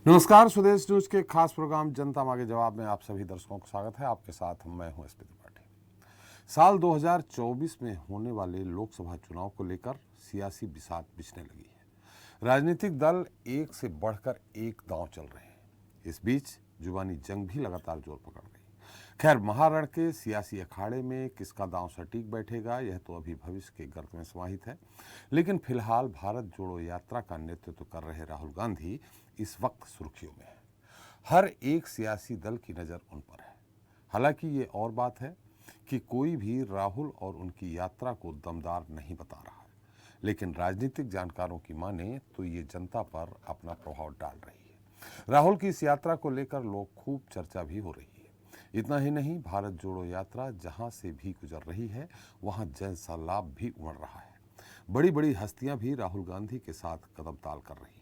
नमस्कार, स्वदेश न्यूज के खास प्रोग्राम जनता मांगे जवाब में आप सभी दर्शकों का स्वागत है। आपके साथ मैं हूं एसपी त्रिपाठी। साल 2024 में होने वाले लोकसभा चुनाव को लेकर सियासी बिसात बिछने लगी है। राजनीतिक दल एक से बढ़कर एक दांव चल रहे हैं। इस बीच जुबानी जंग भी लगातार जोर पकड़ रही है। खैर, महारण के सियासी अखाड़े में किसका दांव सटीक बैठेगा, यह तो अभी भविष्य के गर्त में समाहित है। लेकिन फिलहाल भारत जोड़ो यात्रा का नेतृत्व कर रहे राहुल गांधी इस वक्त सुर्खियों में है। हर एक सियासी दल की नज़र उन पर है। हालांकि ये और बात है कि कोई भी राहुल और उनकी यात्रा को दमदार नहीं बता रहा है, लेकिन राजनीतिक जानकारों की माने तो ये जनता पर अपना प्रभाव डाल रही है। राहुल की इस यात्रा को लेकर लोग खूब चर्चा भी हो रही है। इतना ही नहीं, भारत जोड़ो यात्रा जहां से भी गुजर रही है वहां जन सैलाब भी उमड़ रहा है। बड़ी बड़ी हस्तियां भी राहुल गांधी के साथ कदम ताल कर रही हैं।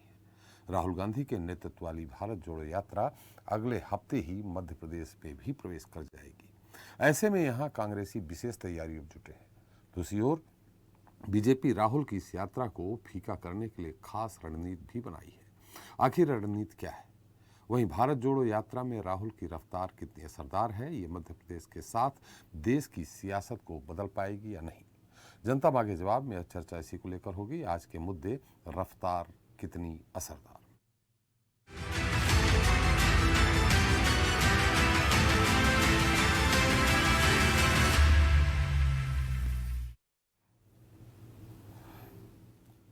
राहुल गांधी के नेतृत्व वाली भारत जोड़ो यात्रा अगले हफ्ते ही मध्य प्रदेश में भी प्रवेश कर जाएगी। ऐसे में यहाँ कांग्रेसी विशेष तैयारियों में जुटे हैं। दूसरी ओर बीजेपी राहुल की इस यात्रा को फीका करने के लिए खास रणनीति भी बनाई है। आखिर रणनीति क्या है? वहीं भारत जोड़ो यात्रा में राहुल की रफ्तार कितनी असरदार है, ये मध्य प्रदेश के साथ देश की सियासत को बदल पाएगी या नहीं? जनता मांगे जवाब में चर्चा इसी को लेकर होगी। आज के मुद्दे रफ्तार कितनी असरदार।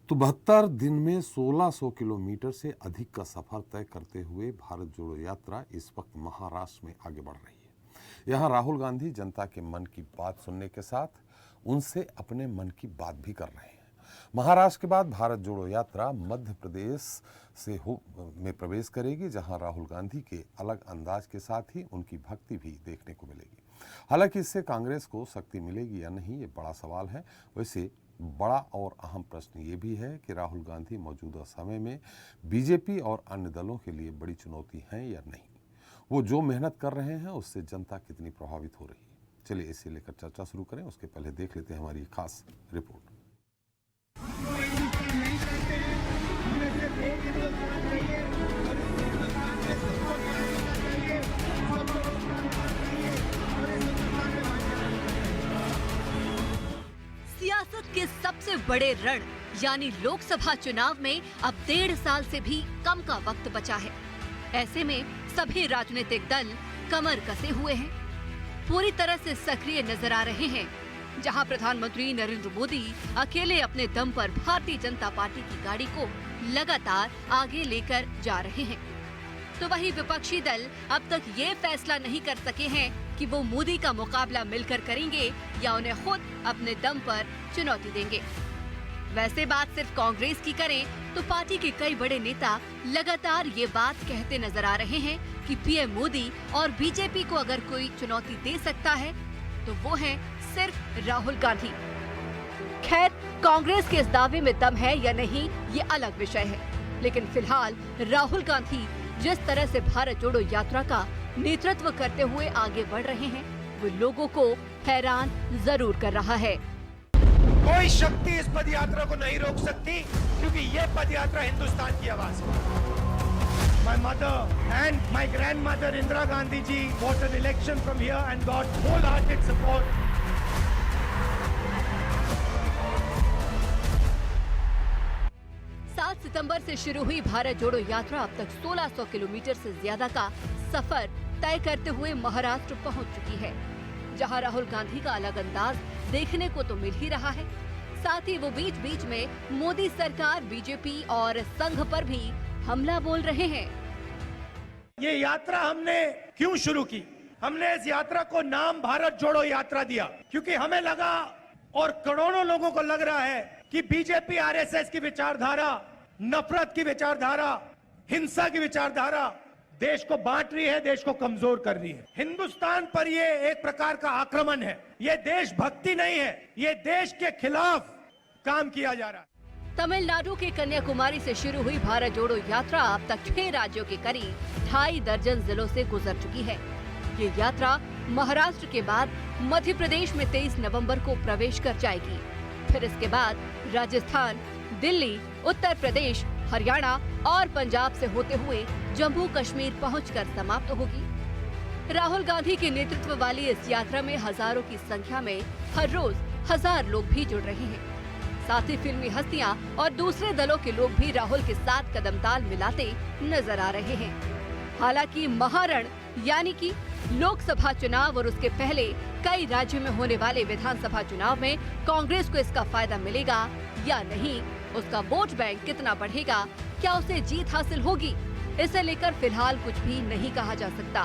तो 72 दिन में 1600 किलोमीटर से अधिक का सफर तय करते हुए भारत जोड़ो यात्रा इस वक्त महाराष्ट्र में आगे बढ़ रही है। यहाँ राहुल गांधी जनता के मन की बात सुनने के साथ उनसे अपने मन की बात भी कर रहे हैं। महाराष्ट्र के बाद भारत जोड़ो यात्रा मध्य प्रदेश में प्रवेश करेगी, जहां राहुल गांधी के अलग अंदाज के साथ ही उनकी भक्ति भी देखने को मिलेगी। हालांकि इससे कांग्रेस को शक्ति मिलेगी या नहीं, ये बड़ा सवाल है। वैसे बड़ा और अहम प्रश्न ये भी है कि राहुल गांधी मौजूदा समय में बीजेपी और अन्य दलों के लिए बड़ी चुनौती हैं या नहीं। वो जो मेहनत कर रहे हैं उससे जनता कितनी प्रभावित हो रही है। चलिए इसे लेकर चर्चा शुरू करें। उसके पहले देख लेते हैं हमारी खास रिपोर्ट। सियासत के सबसे बड़े रण यानी लोकसभा चुनाव में अब 1.5 साल से भी कम का वक्त बचा है। ऐसे में सभी राजनीतिक दल कमर कसे हुए हैं, पूरी तरह से सक्रिय नजर आ रहे हैं। जहां प्रधानमंत्री नरेंद्र मोदी अकेले अपने दम पर भारतीय जनता पार्टी की गाड़ी को लगातार आगे लेकर जा रहे हैं, तो वहीं विपक्षी दल अब तक ये फैसला नहीं कर सके हैं कि वो मोदी का मुकाबला मिलकर करेंगे या उन्हें खुद अपने दम पर चुनौती देंगे। वैसे बात सिर्फ कांग्रेस की करें तो पार्टी के कई बड़े नेता लगातार ये बात कहते नजर आ रहे हैं कि पीएम मोदी और बीजेपी को अगर कोई चुनौती दे सकता है तो वो है सिर्फ राहुल गांधी। खैर, कांग्रेस के इस दावे में दम है या नहीं ये अलग विषय है, लेकिन फिलहाल राहुल गांधी जिस तरह से भारत जोड़ो यात्रा का नेतृत्व करते हुए आगे बढ़ रहे हैं, वो लोगों को हैरान जरूर कर रहा है। कोई शक्ति इस पद यात्रा को नहीं रोक सकती, क्योंकि ये पद यात्रा हिंदुस्तान की आवाज है। My mother and my grandmother Indira Gandhi ji fought an election from here and got wholehearted support. सितंबर से शुरू हुई भारत जोड़ो यात्रा अब तक 1600 किलोमीटर से ज्यादा का सफर तय करते हुए महाराष्ट्र पहुंच चुकी है, जहां राहुल गांधी का अलग अंदाज देखने को तो मिल ही रहा है। साथ ही वो बीच बीच में मोदी सरकार, बीजेपी और संघ पर भी हमला बोल रहे हैं। ये यात्रा हमने क्यों शुरू की? हमने इस यात्रा को नाम भारत जोड़ो यात्रा दिया क्योंकि हमें लगा और करोड़ों लोगों को लग रहा है कि बीजेपी आरएसएस की विचारधारा, नफरत की विचारधारा, हिंसा की विचारधारा देश को बांट रही है, देश को कमजोर कर रही है। हिंदुस्तान पर ये एक प्रकार का आक्रमण है, ये देशभक्ति नहीं है, ये देश के खिलाफ काम किया जा रहा है। तमिलनाडु के कन्याकुमारी से शुरू हुई भारत जोड़ो यात्रा अब तक 6 राज्यों के करीब 2.5 दर्जन जिलों से गुजर चुकी है। ये यात्रा महाराष्ट्र के बाद मध्य प्रदेश में 23 नवंबर को प्रवेश कर जाएगी। फिर इसके बाद राजस्थान, दिल्ली, उत्तर प्रदेश, हरियाणा और पंजाब से होते हुए जम्मू कश्मीर पहुंचकर समाप्त होगी। राहुल गांधी के नेतृत्व वाली इस यात्रा में हजारों की संख्या में हर रोज 1000 लोग भी जुड़ रहे हैं। साथ ही फिल्मी हस्तियां और दूसरे दलों के लोग भी राहुल के साथ कदमताल मिलाते नजर आ रहे हैं। हालांकि महारण यानी कि लोकसभा चुनाव और उसके पहले कई राज्यों में होने वाले विधानसभा चुनाव में कांग्रेस को इसका फायदा मिलेगा या नहीं, उसका वोट बैंक कितना बढ़ेगा, क्या उसे जीत हासिल होगी, इसे लेकर फिलहाल कुछ भी नहीं कहा जा सकता।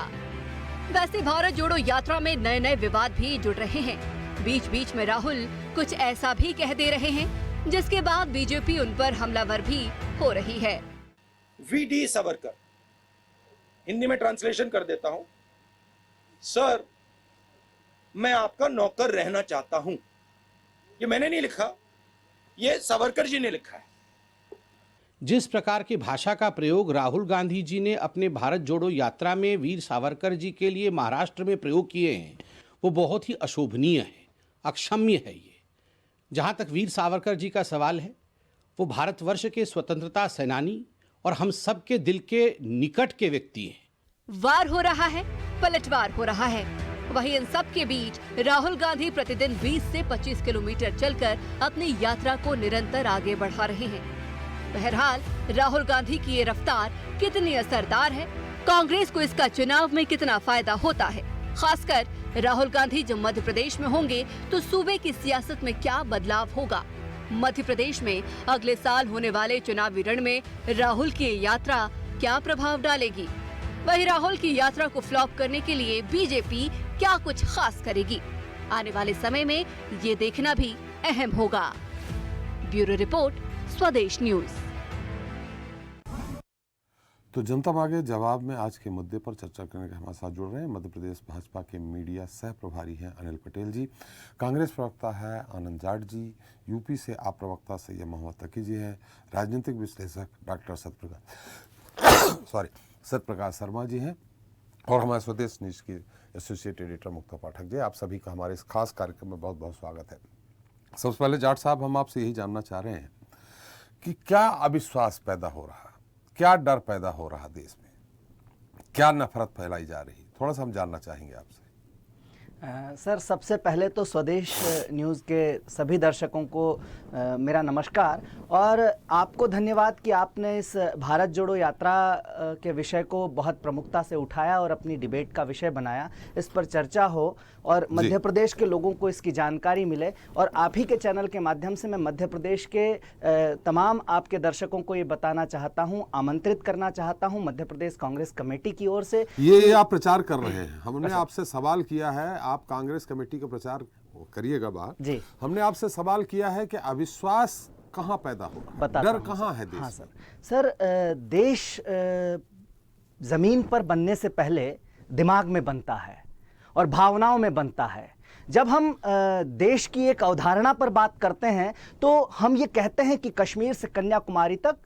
वैसे भारत जोड़ो यात्रा में नए नए विवाद भी जुड़ रहे हैं। बीच बीच में राहुल कुछ ऐसा भी कह दे रहे हैं जिसके बाद बीजेपी उन पर हमलावर भी हो रही है। वीडी सावरकर, हिंदी में ट्रांसलेशन कर देता हूं। सर, मैं आपका नौकर रहना चाहता हूं। ये मैंने नहीं लिखा, ये सावरकर जी ने लिखा है। जिस प्रकार की भाषा का प्रयोग राहुल गांधी जी ने अपने भारत जोड़ो यात्रा में वीर सावरकर जी के लिए महाराष्ट्र में प्रयोग किए हैं, वो बहुत ही अशोभनीय है, अक्षम्य है। ये जहाँ तक वीर सावरकर जी का सवाल है, वो भारतवर्ष के स्वतंत्रता सेनानी और हम सबके दिल के निकट के व्यक्ति हैं। वार हो रहा है, पलटवार हो रहा है। वहीं इन सब के बीच राहुल गांधी प्रतिदिन 20 से 25 किलोमीटर चलकर अपनी यात्रा को निरंतर आगे बढ़ा रहे हैं। बहरहाल राहुल गांधी की ये रफ्तार कितनी असरदार है, कांग्रेस को इसका चुनाव में कितना फायदा होता है, खासकर राहुल गांधी जब मध्य प्रदेश में होंगे तो सूबे की सियासत में क्या बदलाव होगा। मध्य प्रदेश में अगले साल होने वाले चुनावी रण में राहुल की ये यात्रा क्या प्रभाव डालेगी। वहीं राहुल की यात्रा को फ्लॉप करने के लिए बीजेपी क्या कुछ खास करेगी, आने वाले समय में ये देखना भी अहम होगा। ब्यूरो रिपोर्ट, स्वदेश न्यूज। तो जनता मांगे जवाब में आज के मुद्दे पर चर्चा करने के हमारे साथ जुड़ रहे हैं मध्य प्रदेश भाजपा के मीडिया सह प्रभारी हैं अनिल पटेल जी, कांग्रेस प्रवक्ता है आनंद जाट जी, यूपी से आप प्रवक्ता सैयद मोहम्मद तकी जी हैं, राजनीतिक विश्लेषक डॉक्टर सत्यप्रकाश शर्मा जी हैं और हमारे स्वदेश न्यूज की एसोसिएट एडिटर मुक्ता पाठक जी। आप सभी का हमारे इस खास कार्यक्रम में बहुत बहुत स्वागत है। सबसे पहले जाट साहब, हम आपसे यही जानना चाह रहे हैं कि क्या अविश्वास पैदा हो रहा, क्या डर पैदा हो रहा देश में, क्या नफरत फैलाई जा रही, थोड़ा सा हम जानना चाहेंगे आपसे। सर, सबसे पहले तो स्वदेश न्यूज़ के सभी दर्शकों को मेरा नमस्कार और आपको धन्यवाद कि आपने इस भारत जोड़ो यात्रा के विषय को बहुत प्रमुखता से उठाया और अपनी डिबेट का विषय बनाया, इस पर चर्चा हो और मध्य प्रदेश के लोगों को इसकी जानकारी मिले। और आप ही के चैनल के माध्यम से मैं मध्य प्रदेश के तमाम आपके दर्शकों को ये बताना चाहता हूँ, आमंत्रित करना चाहता हूँ मध्य प्रदेश कांग्रेस कमेटी की ओर से। ये आप प्रचार कर रहे हैं, हमने आपसे सवाल किया है, आप कांग्रेस कमेटी का प्रचार करिएगा बात जी। हमने आपसे सवाल किया है कि अविश्वास कहाँ पैदा हो रहा है, डर कहाँ है देश? हाँ सर, देश जमीन पर बनने से पहले दिमाग में बनता है और भावनाओं में बनता है। जब हम देश की एक अवधारणा पर बात करते हैं तो हम ये कहते हैं कि कश्मीर से कन्याकुमारी तक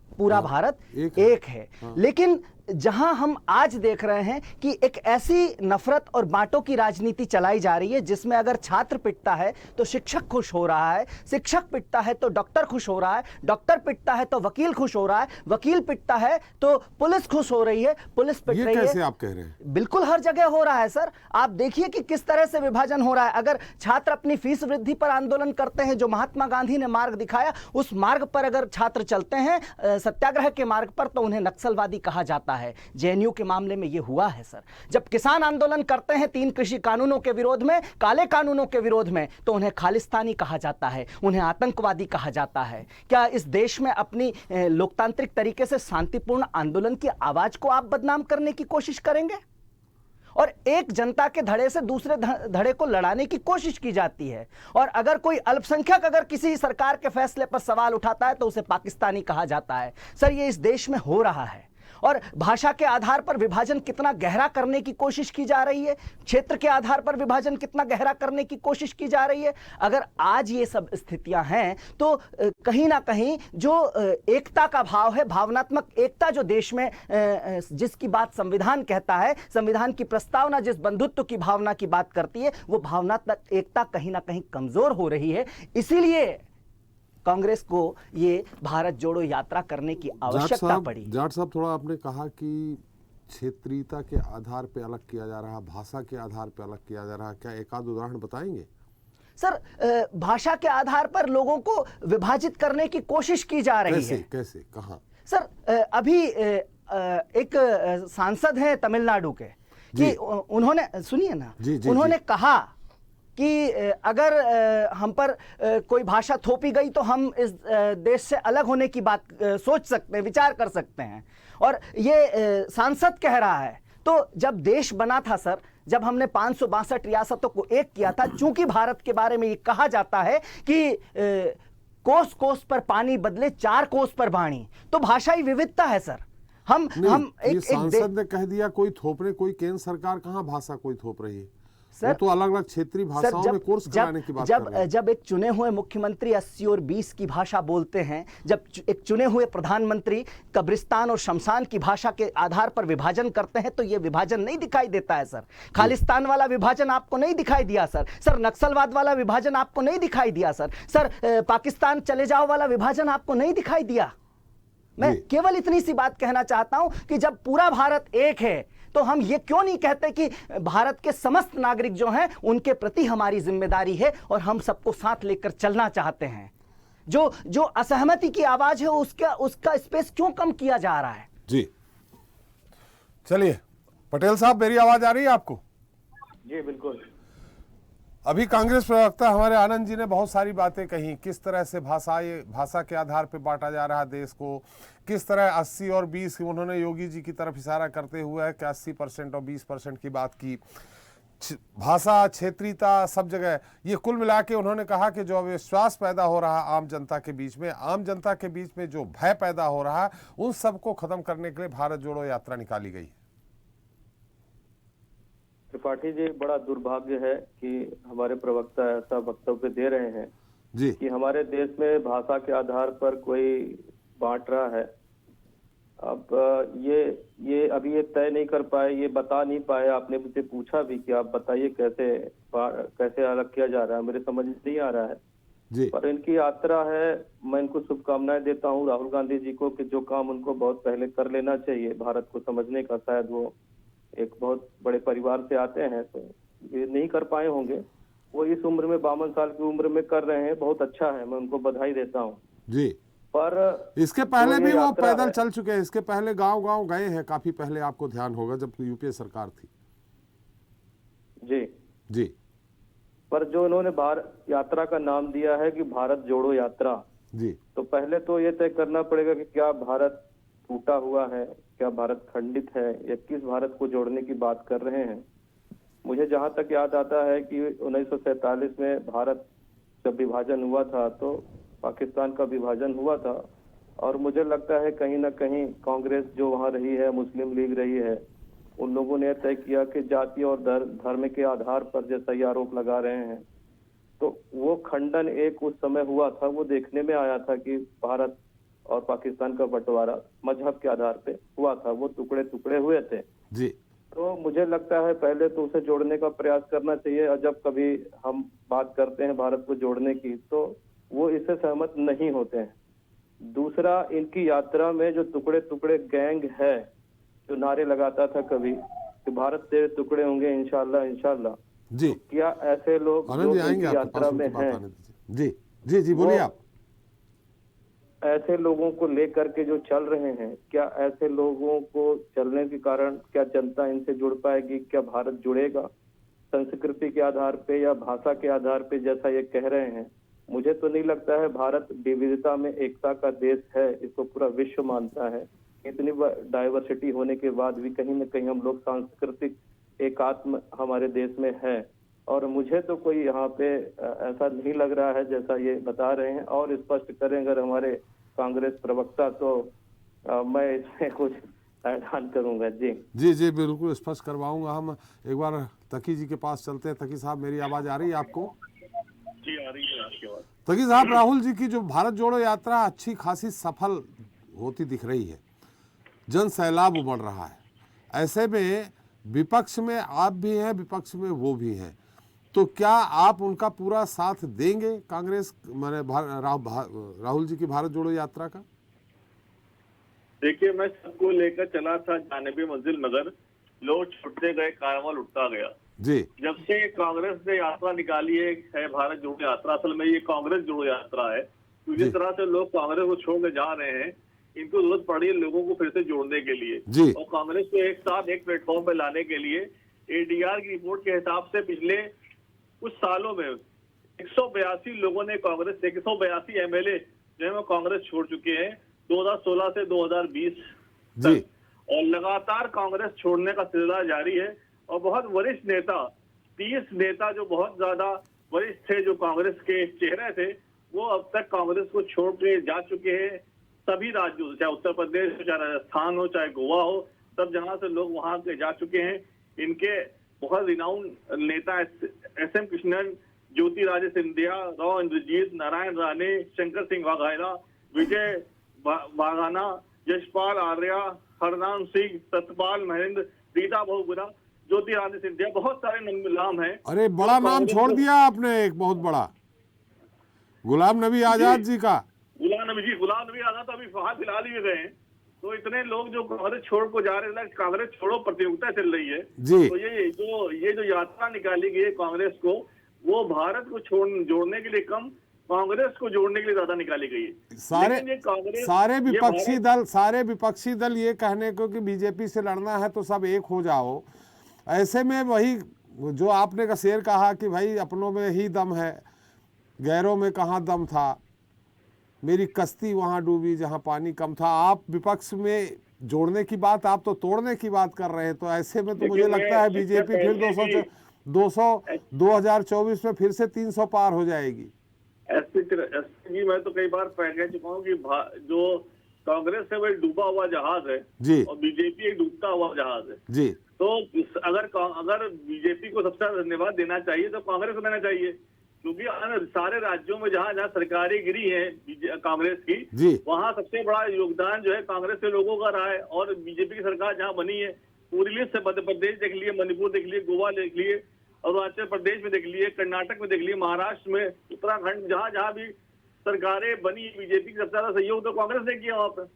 पूरा भारत एक है। लेकिन जहां हम आज देख रहे हैं कि एक ऐसी नफरत और बांटों की राजनीति चलाई जा रही है जिसमें अगर छात्र पिटता है तो शिक्षक खुश हो रहा है, शिक्षक पिटता है तो डॉक्टर खुश हो रहा है, डॉक्टर पिटता है तो वकील खुश हो रहा है, वकील पिटता है तो पुलिस खुश हो रही है, पुलिस पिट रही है। कैसे आप कह रहे हैं? बिल्कुल हर जगह हो रहा है सर। आप देखिए कि किस तरह से विभाजन हो रहा है। अगर छात्र अपनी फीस वृद्धि पर आंदोलन करते हैं, जो महात्मा गांधी ने मार्ग दिखाया, उस मार्ग पर अगर छात्र चलते हैं, सत्याग्रह के मार्ग पर, तो उन्हें नक्सलवादी कहा जाता है। जेएनयू के मामले में यह हुआ है सर। जब किसान आंदोलन करते हैं 3 कृषि कानूनों के विरोध में, काले कानूनों के विरोध में, तो उन्हें खालिस्तानी कहा जाता है, उन्हें आतंकवादी कहा जाता है। क्या इस देश में अपनी लोकतांत्रिक तरीके से शांतिपूर्ण आंदोलन की आवाज को आप बदनाम करने की कोशिश करेंगे? और एक जनता के धड़े से दूसरे धड़े को लड़ाने की कोशिश की जाती है। और अगर कोई अल्पसंख्यक अगर किसी सरकार के फैसले पर सवाल उठाता है तो उसे पाकिस्तानी कहा जाता है। सर, ये इस देश में हो रहा है। और भाषा के आधार पर विभाजन कितना गहरा करने की कोशिश की जा रही है, क्षेत्र के आधार पर विभाजन कितना गहरा करने की कोशिश की जा रही है। अगर आज ये सब स्थितियां हैं तो कहीं ना कहीं जो एकता का भाव है, भावनात्मक एकता जो देश में जिसकी बात संविधान कहता है, संविधान की प्रस्तावना जिस बंधुत्व की भावना की बात करती है, वो भावनात्मक एकता कहीं ना कहीं कमजोर हो रही है। इसीलिए कांग्रेस को ये भारत जोड़ो यात्रा करने की आवश्यकता पड़ी। जाट साहब, थोड़ा आपने कहा कि क्षेत्रीयता के आधार पे अलग किया जा रहा, भाषा के आधार पे अलग किया जा रहा, क्या एक आध उदाहरण बताएंगे? सर, भाषा के आधार पर लोगों को विभाजित करने की कोशिश की जा रही है। कैसे कहाँ? सर, अभी एक सांसद हैं तमिलनाडु के कि उन्होंने, सुनिए ना, उन्होंने कहा कि अगर हम पर कोई भाषा थोपी गई तो हम इस देश से अलग होने की बात सोच सकते हैं, विचार कर सकते हैं। और ये सांसद कह रहा है। तो जब देश बना था सर, जब हमने 562 रियासतों को एक किया था, चूंकि भारत के बारे में ये कहा जाता है कि कोस कोस पर पानी बदले 4 कोस पर वाणी, तो भाषाई विविधता है सर। हम एक सांसद ने कह दिया कोई थोप रहे, कोई केंद्र सरकार कहाँ भाषा कोई थोप रही है? वो तो अलग अलग क्षेत्रीय भाषाओं में कोर्स कराने की बात कर रहे हैं। जब एक चुने हुए मुख्यमंत्री 80 और 20 की भाषा बोलते हैं, जब एक चुने हुए प्रधानमंत्री कब्रिस्तान और शमशान की भाषा के आधार पर विभाजन करते हैं, तो ये विभाजन नहीं दिखाई देता है सर। खालिस्तान वाला विभाजन आपको नहीं दिखाई दिया सर, नक्सलवाद वाला विभाजन आपको नहीं दिखाई दिया सर, पाकिस्तान चले जाओ वाला विभाजन आपको नहीं दिखाई दिया। मैं केवल इतनी सी बात कहना चाहता हूं कि जब पूरा भारत एक है, तो हम ये क्यों नहीं कहते कि भारत के समस्त नागरिक जो हैं उनके प्रति हमारी जिम्मेदारी है और हम सबको साथ लेकर चलना चाहते हैं। जो असहमति की आवाज है उसका स्पेस क्यों कम किया जा रहा है? जी चलिए, पटेल साहब, मेरी आवाज आ रही है आपको? जी बिल्कुल। अभी कांग्रेस प्रवक्ता हमारे आनंद जी ने बहुत सारी बातें कही, किस तरह से भाषा के आधार पर बांटा जा रहा देश को, किस तरह 80 और 20 उन्होंने योगी जी की तरफ इशारा करते हुए कि 80% और 20% की बात की। भाषा, क्षेत्रीयता सब जगह, ये कुल मिला के उन्होंने कहा कि जो विश्वास पैदा हो रहा आम जनता के बीच में, आम जनता के बीच में जो भय पैदा हो रहा है, उन सबको खत्म करने के लिए भारत जोड़ो यात्रा निकाली गई। त्रिपाठी जी, बड़ा दुर्भाग्य है कि हमारे प्रवक्ता ऐसा वक्तव्य दे रहे हैं जी कि हमारे देश में भाषा के आधार पर कोई बांट रहा है। अब ये अभी ये तय नहीं कर पाए, ये बता नहीं पाए। आपने मुझसे पूछा भी कि आप बताइए कैसे अलग किया जा रहा है, मेरे समझ नहीं आ रहा है जी। पर इनकी यात्रा है, मैं इनको शुभकामनाएं देता हूँ राहुल गांधी जी को कि जो काम उनको बहुत पहले कर लेना चाहिए भारत को समझने का। शायद वो एक बहुत बड़े परिवार से आते हैं तो ये नहीं कर पाए होंगे। वो इस उम्र में 52 साल की उम्र में कर रहे हैं, बहुत अच्छा है, मैं उनको बधाई देता हूँ जी। पर इसके पहले भी वो पैदल चल चुके हैं, इसके पहले गांव गए हैं काफी पहले, आपको ध्यान होगा जब यूपीए सरकार थी। जी जी। पर जो इन्होंने भारत यात्रा का नाम दिया है कि भारत जोड़ो यात्रा, जी, तो पहले तो ये तय करना पड़ेगा कि क्या भारत टूटा हुआ है, क्या भारत खंडित है, या किस भारत को जोड़ने की बात कर रहे हैं। मुझे जहां तक याद आता है कि 1947 में भारत जब विभाजन हुआ था तो पाकिस्तान का विभाजन हुआ था, और मुझे लगता है कहीं ना कहीं कांग्रेस जो वहां रही है, मुस्लिम लीग रही है, उन लोगों ने तय किया कि जाति और धर्म के आधार पर जैसा ये आरोप लगा रहे हैं, तो वो खंडन एक उस समय हुआ था। वो देखने में आया था कि भारत और पाकिस्तान का बंटवारा मजहब के आधार पे हुआ था, वो टुकड़े टुकड़े हुए थे जी। तो मुझे लगता है पहले तो उसे जोड़ने का प्रयास करना चाहिए, और जब कभी हम बात करते हैं भारत को जोड़ने की तो वो इससे सहमत नहीं होते हैं। दूसरा, इनकी यात्रा में जो टुकड़े टुकड़े गैंग है, जो नारे लगाता था कभी कि भारत तेरे टुकड़े होंगे इंशाल्लाह इंशाल्लाह, जी, तो क्या ऐसे लोग जो इनकी यात्रा में हैं, जी जी जी, बोलिए आप। ऐसे लोगों को लेकर के जो चल रहे हैं, क्या ऐसे लोगों को चलने के कारण क्या जनता इनसे जुड़ पाएगी? क्या भारत जुड़ेगा संस्कृति के आधार पे या भाषा के आधार पे जैसा ये कह रहे हैं? मुझे तो नहीं लगता है। भारत विविधता में एकता का देश है, इसको पूरा विश्व मानता है। इतनी डाइवर्सिटी होने के बाद भी कहीं न कहीं हम लोग सांस्कृतिक एकात्म हमारे देश में है, और मुझे तो कोई यहाँ पे ऐसा नहीं लग रहा है जैसा ये बता रहे हैं। और स्पष्ट करें अगर हमारे कांग्रेस प्रवक्ता तो मैं इसमें कुछ ऐलान करूंगा। जी जी जी, बिल्कुल स्पष्ट करवाऊंगा। हम एक बार तकी जी के पास चलते हैं। तकी साहब, मेरी आवाज आ रही है आपको? जी आ रही है आपकी आवाज। तकी साहब, राहुल जी की जो भारत जोड़ो यात्रा अच्छी खासी सफल होती दिख रही है, जन सैलाब उमड़ रहा है। ऐसे में विपक्ष में आप भी हैं, विपक्ष में वो भी हैं, तो क्या आप उनका पूरा साथ देंगे कांग्रेस माने राहुल जी की भारत जोड़ो यात्रा का? देखिए, मैं सबको लेकर चला था जानबी मंजिल मगर लोग छुटते गए, कारवां लुटता गया। जी जब से कांग्रेस ने यात्रा निकाली है भारत जोड़ो यात्रा, असल में ये कांग्रेस जोड़ो यात्रा है। तो जिस तरह से लोग कांग्रेस को छोड़ के जा रहे हैं, इनको जरूरत पड़ी है लोगों को फिर से जोड़ने के लिए जी। और कांग्रेस को एक साथ एक प्लेटफॉर्म पर लाने के लिए एडीआर की रिपोर्ट के हिसाब से पिछले कुछ सालों में 182 लोगों ने कांग्रेस, 182 एमएलए जो है वो कांग्रेस छोड़ चुके हैं 2016 से 2020 जी। तक। और लगातार कांग्रेस छोड़ने का सिलसिला जारी है और बहुत वरिष्ठ नेता, 30 नेता जो बहुत ज्यादा वरिष्ठ थे, जो कांग्रेस के चेहरे थे, वो अब तक कांग्रेस को छोड़ के जा चुके हैं सभी राज्यों से, चाहे उत्तर प्रदेश हो, चाहे राजस्थान हो, चाहे गोवा हो, सब जहां से लोग वहां के जा चुके हैं। इनके बहुत रिनाउंड नेता एस.एम. कृष्णन, ज्योतिरादित्य सिंधिया, राव इंद्रजीत, नारायण राणे, शंकर सिंह वाघेला, विजय वाघाना, यशपाल आर्या, हरनाम सिंह, सतपाल महेंद्र, रीता बहुगुणा, ज्योतिरादित्य सिंधिया, बहुत सारे नाम हैं। अरे बड़ा नाम छोड़ दिया आपने, एक बहुत बड़ा, गुलाम नबी आजाद जी का। गुलाम नबी आजाद तो अभी फिलहाल ही गए हैं। तो इतने लोग जो कांग्रेस छोड़ को जा रहे हैं, कांग्रेस छोड़ो प्रतियोगिता चल रही है जी। तो ये जो यात्रा निकाली गई है कांग्रेस को, वो भारत को जोड़ने के लिए कम, कांग्रेस को जोड़ने के लिए ज्यादा निकाली गई है। सारे विपक्षी दल ये कहने को कि बीजेपी से लड़ना है तो सब एक हो जाओ। ऐसे में वही जो आपने का शेर कहा कि भाई अपनों में ही दम है, गैरों में कहाँ दम था, मेरी कश्ती वहां डूबी जहां पानी कम था। आप विपक्ष में जोड़ने की बात, आप तो तोड़ने की बात कर रहे हैं। तो ऐसे में तो मुझे लगता है बीजेपी फिर 2024 में फिर से 300 पार हो जाएगी। जी, मैं तो कई बार कह चुका हूँ कि जो कांग्रेस है वह डूबा हुआ जहाज है जी, और बीजेपी एक डूबता हुआ जहाज है जी। तो अगर बीजेपी को सबसे ज्यादा धन्यवाद देना चाहिए तो कांग्रेस को देना चाहिए, क्योंकि सारे राज्यों में जहां जहां सरकारें गिरी है कांग्रेस की, वहां सबसे बड़ा योगदान जो है कांग्रेस के लोगों का रहा है। और बीजेपी की सरकार जहां बनी है, पूरी लिस्ट से मध्य प्रदेश देख लिए, मणिपुर देख लिए, गोवा देख लिए, अरुणाचल प्रदेश में देख लिए, कर्नाटक में देख लिए, महाराष्ट्र में, उत्तराखंड, जहां जहां भी सरकारें बनी बीजेपी का सबसे ज्यादा सहयोग तो कांग्रेस ने किया वहां पर।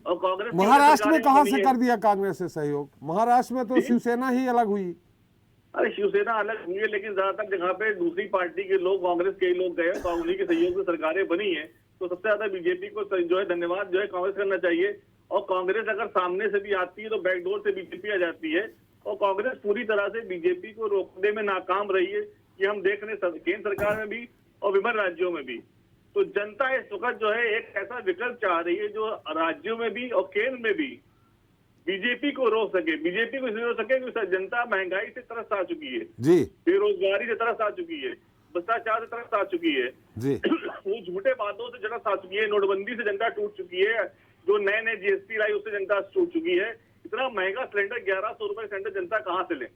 और कांग्रेस महाराष्ट्र में कहां से कर दिया कांग्रेस से सहयोग? महाराष्ट्र में तो शिवसेना ही अलग हुई। अरे शिवसेना अलग हुई है, लेकिन ज्यादातर जगह पे दूसरी पार्टी के लोग, कांग्रेस के लोग गए, कांग्रेस के सहयोग से सरकारें बनी है। तो सबसे ज्यादा बीजेपी को जो है धन्यवाद जो है कांग्रेस करना चाहिए। और कांग्रेस अगर सामने से भी आती है तो बैकडोर से बीजेपी आ जाती है। और कांग्रेस पूरी तरह से बीजेपी को रोकने में नाकाम रही है, कि हम देख रहे हैं केंद्र सरकार में भी और विभिन्न राज्यों में भी। तो जनता इस वक्त जो है एक ऐसा विकल्प चाह रही है जो राज्यों में भी और केंद्र में भी बीजेपी को रोक सके। बीजेपी को इसलिए रोक सके क्योंकि जनता महंगाई से तरस आ चुकी है जी, बेरोजगारी से तरस आ चुकी है, भ्रष्टाचार से तरस आ चुकी है जी। वो झूठे बातों से जनता आ चुकी है, नोटबंदी से जनता टूट चुकी है, जो नए जीएसटी लाई उससे जनता टूट चुकी है। इतना महंगा सिलेंडर 1100 रुपए सिलेंडर जनता कहाँ से ले?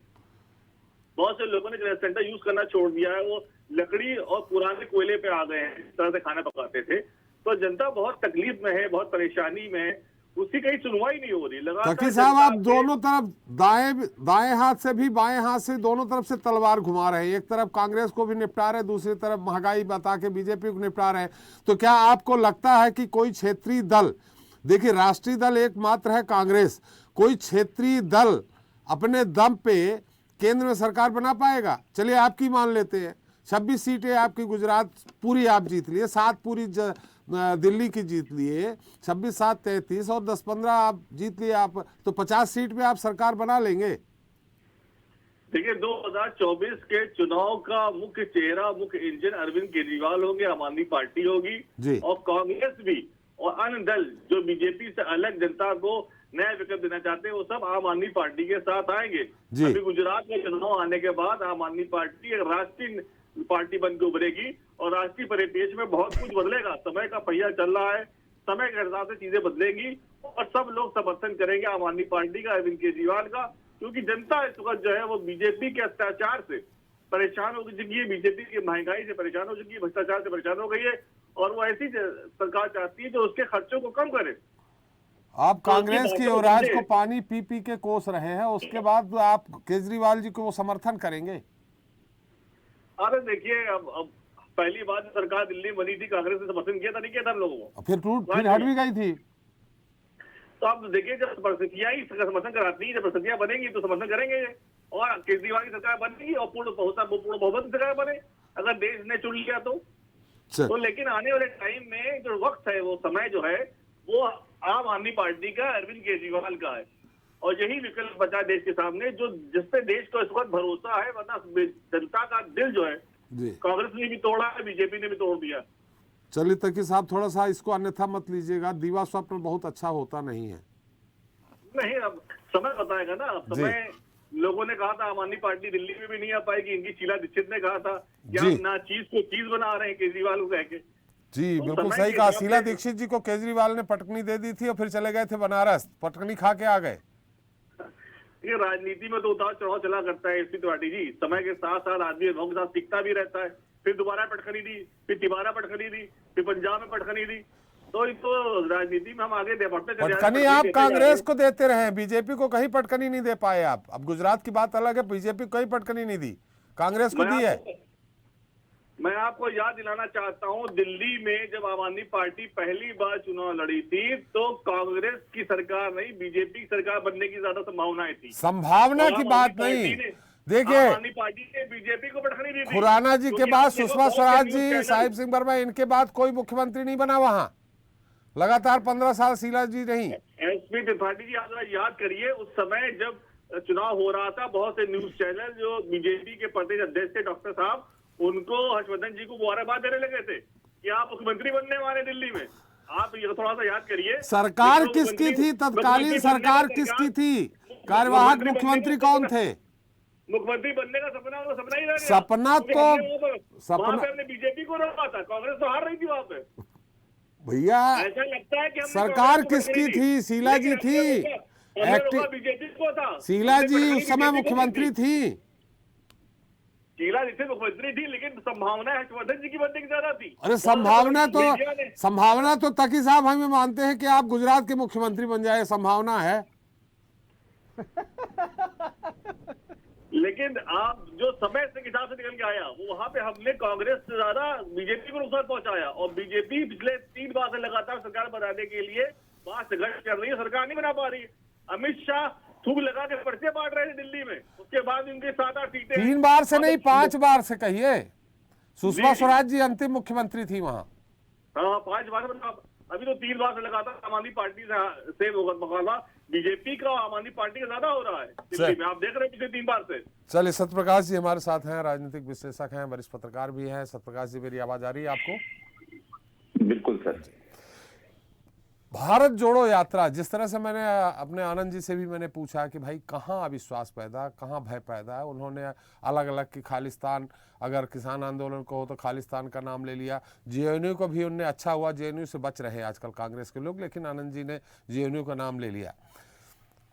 बहुत से लोगों ने सिलेंडर यूज करना छोड़ दिया है, वो लकड़ी और पुराने कोयले पे आ गए हैं, इस तरह से खाना पकाते थे। तो जनता बहुत तकलीफ में है, बहुत परेशानी में है, उसकी कहीं सुनवाई नहीं हो रही। तकी साहब, आप दोनों तरफ दाएं हाथ से भी बाएं हाथ से दोनों तरफ से तलवार घुमा रहे हैं। एक तरफ कांग्रेस को भी निपटा रहे, दूसरी तरफ महंगाई बता के बीजेपी को निपटा रहे हैं। तो क्या आपको लगता है कि कोई क्षेत्रीय दल, देखिए राष्ट्रीय दल एकमात्र है कांग्रेस, कोई क्षेत्रीय दल अपने दम पे केंद्र में सरकार बना पाएगा? चलिए आपकी मान लेते हैं, 26 सीटें आपकी गुजरात पूरी आप जीत लिए, 7 पूरी दिल्ली की जीत लिए, 26 7 33 और 10-15 आप जीत लिए, आप तो 50 सीट पे आप सरकार बना लेंगे। देखिए 2024 के चुनाव का मुख्य चेहरा, मुख्य इंजन अरविंद केजरीवाल होंगे, आम आदमी पार्टी होगी जी। और कांग्रेस भी और अन्य दल जो बीजेपी से अलग जनता को नया विकल्प देना चाहते हैं, वो सब आम आदमी पार्टी के साथ आएंगे। अभी गुजरात में चुनाव आने के बाद आम आदमी पार्टी एक राष्ट्रीय पार्टी बन के उभरेगी और राष्ट्रीय परिप्रेक्ष्य में बहुत कुछ बदलेगा। समय का पहिया चल रहा है, समय के हिसाब से चीजें बदलेंगी और सब लोग समर्थन करेंगे आम आदमी पार्टी का, अरविंद केजरीवाल का, क्योंकि जनता इस वक्त जो है वो बीजेपी के अत्याचार से परेशान हो चुकी है, बीजेपी की महंगाई से परेशान हो चुकी है, भ्रष्टाचार से परेशान हो गई है और वो ऐसी सरकार चाहती है जो उसके खर्चों को कम करे। आप कांग्रेस की युवराज को पानी पी पी के कोस रहे हैं, उसके बाद आप केजरीवाल जी को वो समर्थन करेंगे? अरे देखिए, अब पहली बार सरकार दिल्ली में बनी थी, कांग्रेस ने समर्थन किया था, नहीं किया था हम लोगों को? फिर हट भी गई थी। तो आप देखिए, जब परिस्थितियां ही समर्थन कराती है, जब परिस्थितियां बनेंगी तो समर्थन करेंगे, और केजरीवाल की सरकार बनेगी और पूर्ण बहुमत की सरकार बने, अगर देश ने चुन लिया तो। लेकिन आने वाले टाइम में जो वक्त है, वो समय जो है, वो आम आदमी पार्टी का, अरविंद केजरीवाल का है, और यही विकल्प बचा देश के सामने, जो जिसपे देश को इस वक्त भरोसा है। वरना जनता का दिल जो है कांग्रेस ने भी तोड़ा है, बीजेपी ने भी तोड़ दिया। चलिए तकी साहब, थोड़ा सा इसको अन्यथा मत लीजिएगा, दीवा स्वप्न बहुत अच्छा होता नहीं है। नहीं, अब समय बताएगा ना। अब समय, लोगों ने कहा था आम आदमी पार्टी दिल्ली में भी नहीं आ पाएगी, इनकी शीला दीक्षित ने कहा था कि हम ना चीज को चीज बना रहे हैं केजरीवाल को कह के। जी बिल्कुल सही कहा। शीला दीक्षित जी को केजरीवाल ने पटकनी दे दी थी और फिर चले गए थे बनारस, पटकनी खा के आ गए। ये राजनीति में तो उतार चढ़ाव चला करता है स्थिति पार्टी जी। समय के साथ साथ आदमी लोगों के साथ सीखता भी रहता है। फिर दोबारा पटखनी दी, फिर तिबारा पटखनी दी, फिर पंजाब में पटखनी दी, तो राजनीति में हम आगे बढ़ते चले। पटखनी आप कांग्रेस को देते रहे, बीजेपी को कहीं पटखनी नहीं दे पाए आप। अब गुजरात की बात अलग है, बीजेपी को कहीं पटखनी नहीं दी, कांग्रेस को दी है। मैं आपको याद दिलाना चाहता हूं, दिल्ली में जब आम आदमी पार्टी पहली बार चुनाव लड़ी थी तो कांग्रेस की सरकार नहीं, बीजेपी की सरकार बनने की ज्यादा संभावनाएं थी। संभावना की बात नहीं, देखिए आम आदमी पार्टी ने बीजेपी को पटखनी दी थी। खुराना जी के बाद सुषमा स्वराज जी, साहिब सिंह वर्मा, इनके बाद कोई मुख्यमंत्री नहीं बना वहां, लगातार 15 साल शीला जी रही। एसपी त्रिपाठी जी, आप याद करिए, उस समय जब चुनाव हो रहा था, बहुत से न्यूज चैनल जो बीजेपी के प्रदेश अध्यक्ष थे डॉक्टर साहब, उनको हर्षवर्धन जी को मुबारकबाद देने लगे थे कि आप मुख्यमंत्री बनने वाले दिल्ली में। आप ये थोड़ा सा याद करिए, सरकार किसकी थी? तत्कालीन सरकार किसकी थी? कार्यवाहक मुख्यमंत्री कौन थे? मुख्यमंत्री बनने का सपना ही रह गया। सपना तो वहां पे हमने बीजेपी को रोका था, कांग्रेस तो हार रही थी वहां पे। भैया ऐसा लगता है कि सरकार किसकी थी? शीला जी थी, बीजेपी को था। शीला जी उस समय मुख्यमंत्री थी। शीला दीक्षित मुख्यमंत्री थी, लेकिन संभावना हर्षवर्धन जी की बनने की ज्यादा थी। अरे संभावना तो तकी साहब हमें मानते हैं कि आप गुजरात के मुख्यमंत्री बन जाए, संभावना है। लेकिन आप जो समय से हिसाब से निकल के आया, वो वहां पे हमने कांग्रेस से ज्यादा बीजेपी को नुकसान पहुंचाया, और बीजेपी पिछले 3 बार से लगातार सरकार बनाने के लिए बात संघर्ष कर रही है, सरकार नहीं बना पा रही है। अमित शाह थूक लगा के पर्चे बांट रहे थे दिल्ली में, उसके बाद उनके 7-8 सीटें 3 बार से नहीं 5 बार से कहिए। सुषमा स्वराज जी अंतिम मुख्यमंत्री थी वहां। हाँ, 5 बार। अभी तो 3 बार से लगातार आम आदमी पार्टी से मुकाबला बीजेपी का आम आदमी पार्टी का ज्यादा हो रहा है दिल्ली में, आप देख रहे हैं पिछले 3 बार से। चलिए, सत्यप्रकाश जी हमारे साथ हैं, राजनीतिक विश्लेषक हैं, वरिष्ठ पत्रकार भी हैं। सत्यप्रकाश जी, मेरी आवाज आ रही है आपको? बिल्कुल सर। भारत जोड़ो यात्रा, जिस तरह से मैंने अपने आनंद जी से भी मैंने पूछा कि भाई कहाँ अविश्वास पैदा, कहाँ भय पैदा है, उन्होंने अलग अलग की खालिस्तान, अगर किसान आंदोलन को हो तो खालिस्तान का नाम ले लिया। जेएनयू को भी उनने, अच्छा हुआ जेएनयू से बच रहे हैं आजकल कांग्रेस के लोग, लेकिन आनंद जी ने जेएनयू का नाम ले लिया।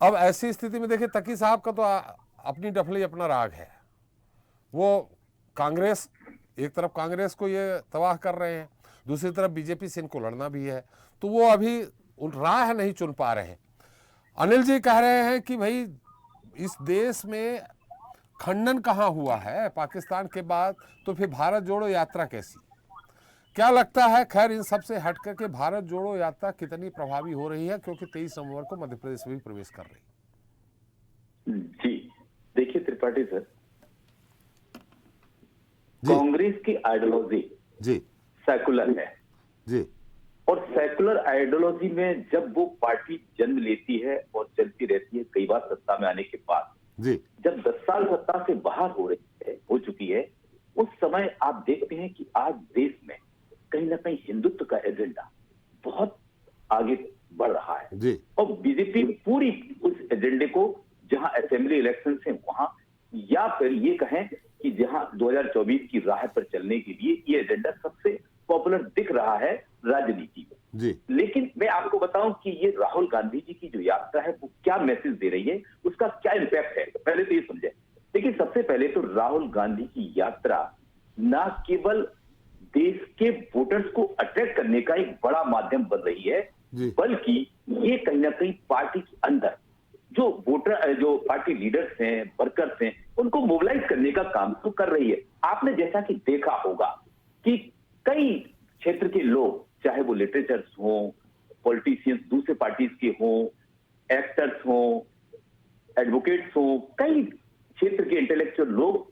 अब ऐसी स्थिति में देखिए, तकी साहब का तो अपनी डफली अपना राग है। वो कांग्रेस, एक तरफ कांग्रेस को ये तबाह कर रहे हैं, दूसरी तरफ बीजेपी से इनको लड़ना भी है, तो वो अभी राह नहीं चुन पा रहे हैं। अनिल जी कह रहे हैं कि भाई इस देश में खंडन कहाँ हुआ है पाकिस्तान के बाद, तो फिर भारत जोड़ो यात्रा कैसी? क्या लगता है, खैर इन सब से हट करके भारत जोड़ो यात्रा कितनी प्रभावी हो रही है, क्योंकि 23 नवंबर को मध्य प्रदेश में भी प्रवेश कर रही है? जी देखिए त्रिपाठी सर, कांग्रेस की आइडियोलॉजी जी सेकुलर है जी, और सेकुलर आइडियोलॉजी में जब वो पार्टी जन्म लेती है और चलती रहती है, कई बार सत्ता में आने के बाद जी, जब 10 साल सत्ता से बाहर हो चुकी है, उस समय आप देखते हैं कि आज देश में कहीं ना कहीं हिंदुत्व का एजेंडा बहुत आगे बढ़ रहा है जी, और बीजेपी पूरी उस एजेंडे को, जहां असेंबली इलेक्शन है वहां, या फिर ये कहें कि जहां 2024 की राह पर चलने के लिए ये एजेंडा सबसे पॉपुलर दिख रहा है राजनीति में जी। लेकिन मैं आपको बताऊं कि ये राहुल गांधी जी की जो यात्रा है वो क्या मैसेज दे रही है, उसका क्या इम्पैक्ट है, पहले तो ये समझे। देखिए, सबसे पहले तो राहुल गांधी की यात्रा न केवल देश के वोटर्स को अट्रैक्ट करने का एक बड़ा माध्यम बन रही है, बल्कि ये कहीं ना कहीं पार्टी के अंदर जो वोटर वोटर जो पार्टी लीडर्स हैं, वर्कर्स हैं, उनको मोबिलाइज करने का काम तो कर रही है। आपने जैसा कि देखा होगा कि कई क्षेत्र के लोग, चाहे वो लिटरेचर्स हों, पॉलिटिशियंस दूसरे पार्टीज के हों, एक्टर्स हों, एडवोकेट्स हों, कई क्षेत्र के इंटेलेक्चुअल लोग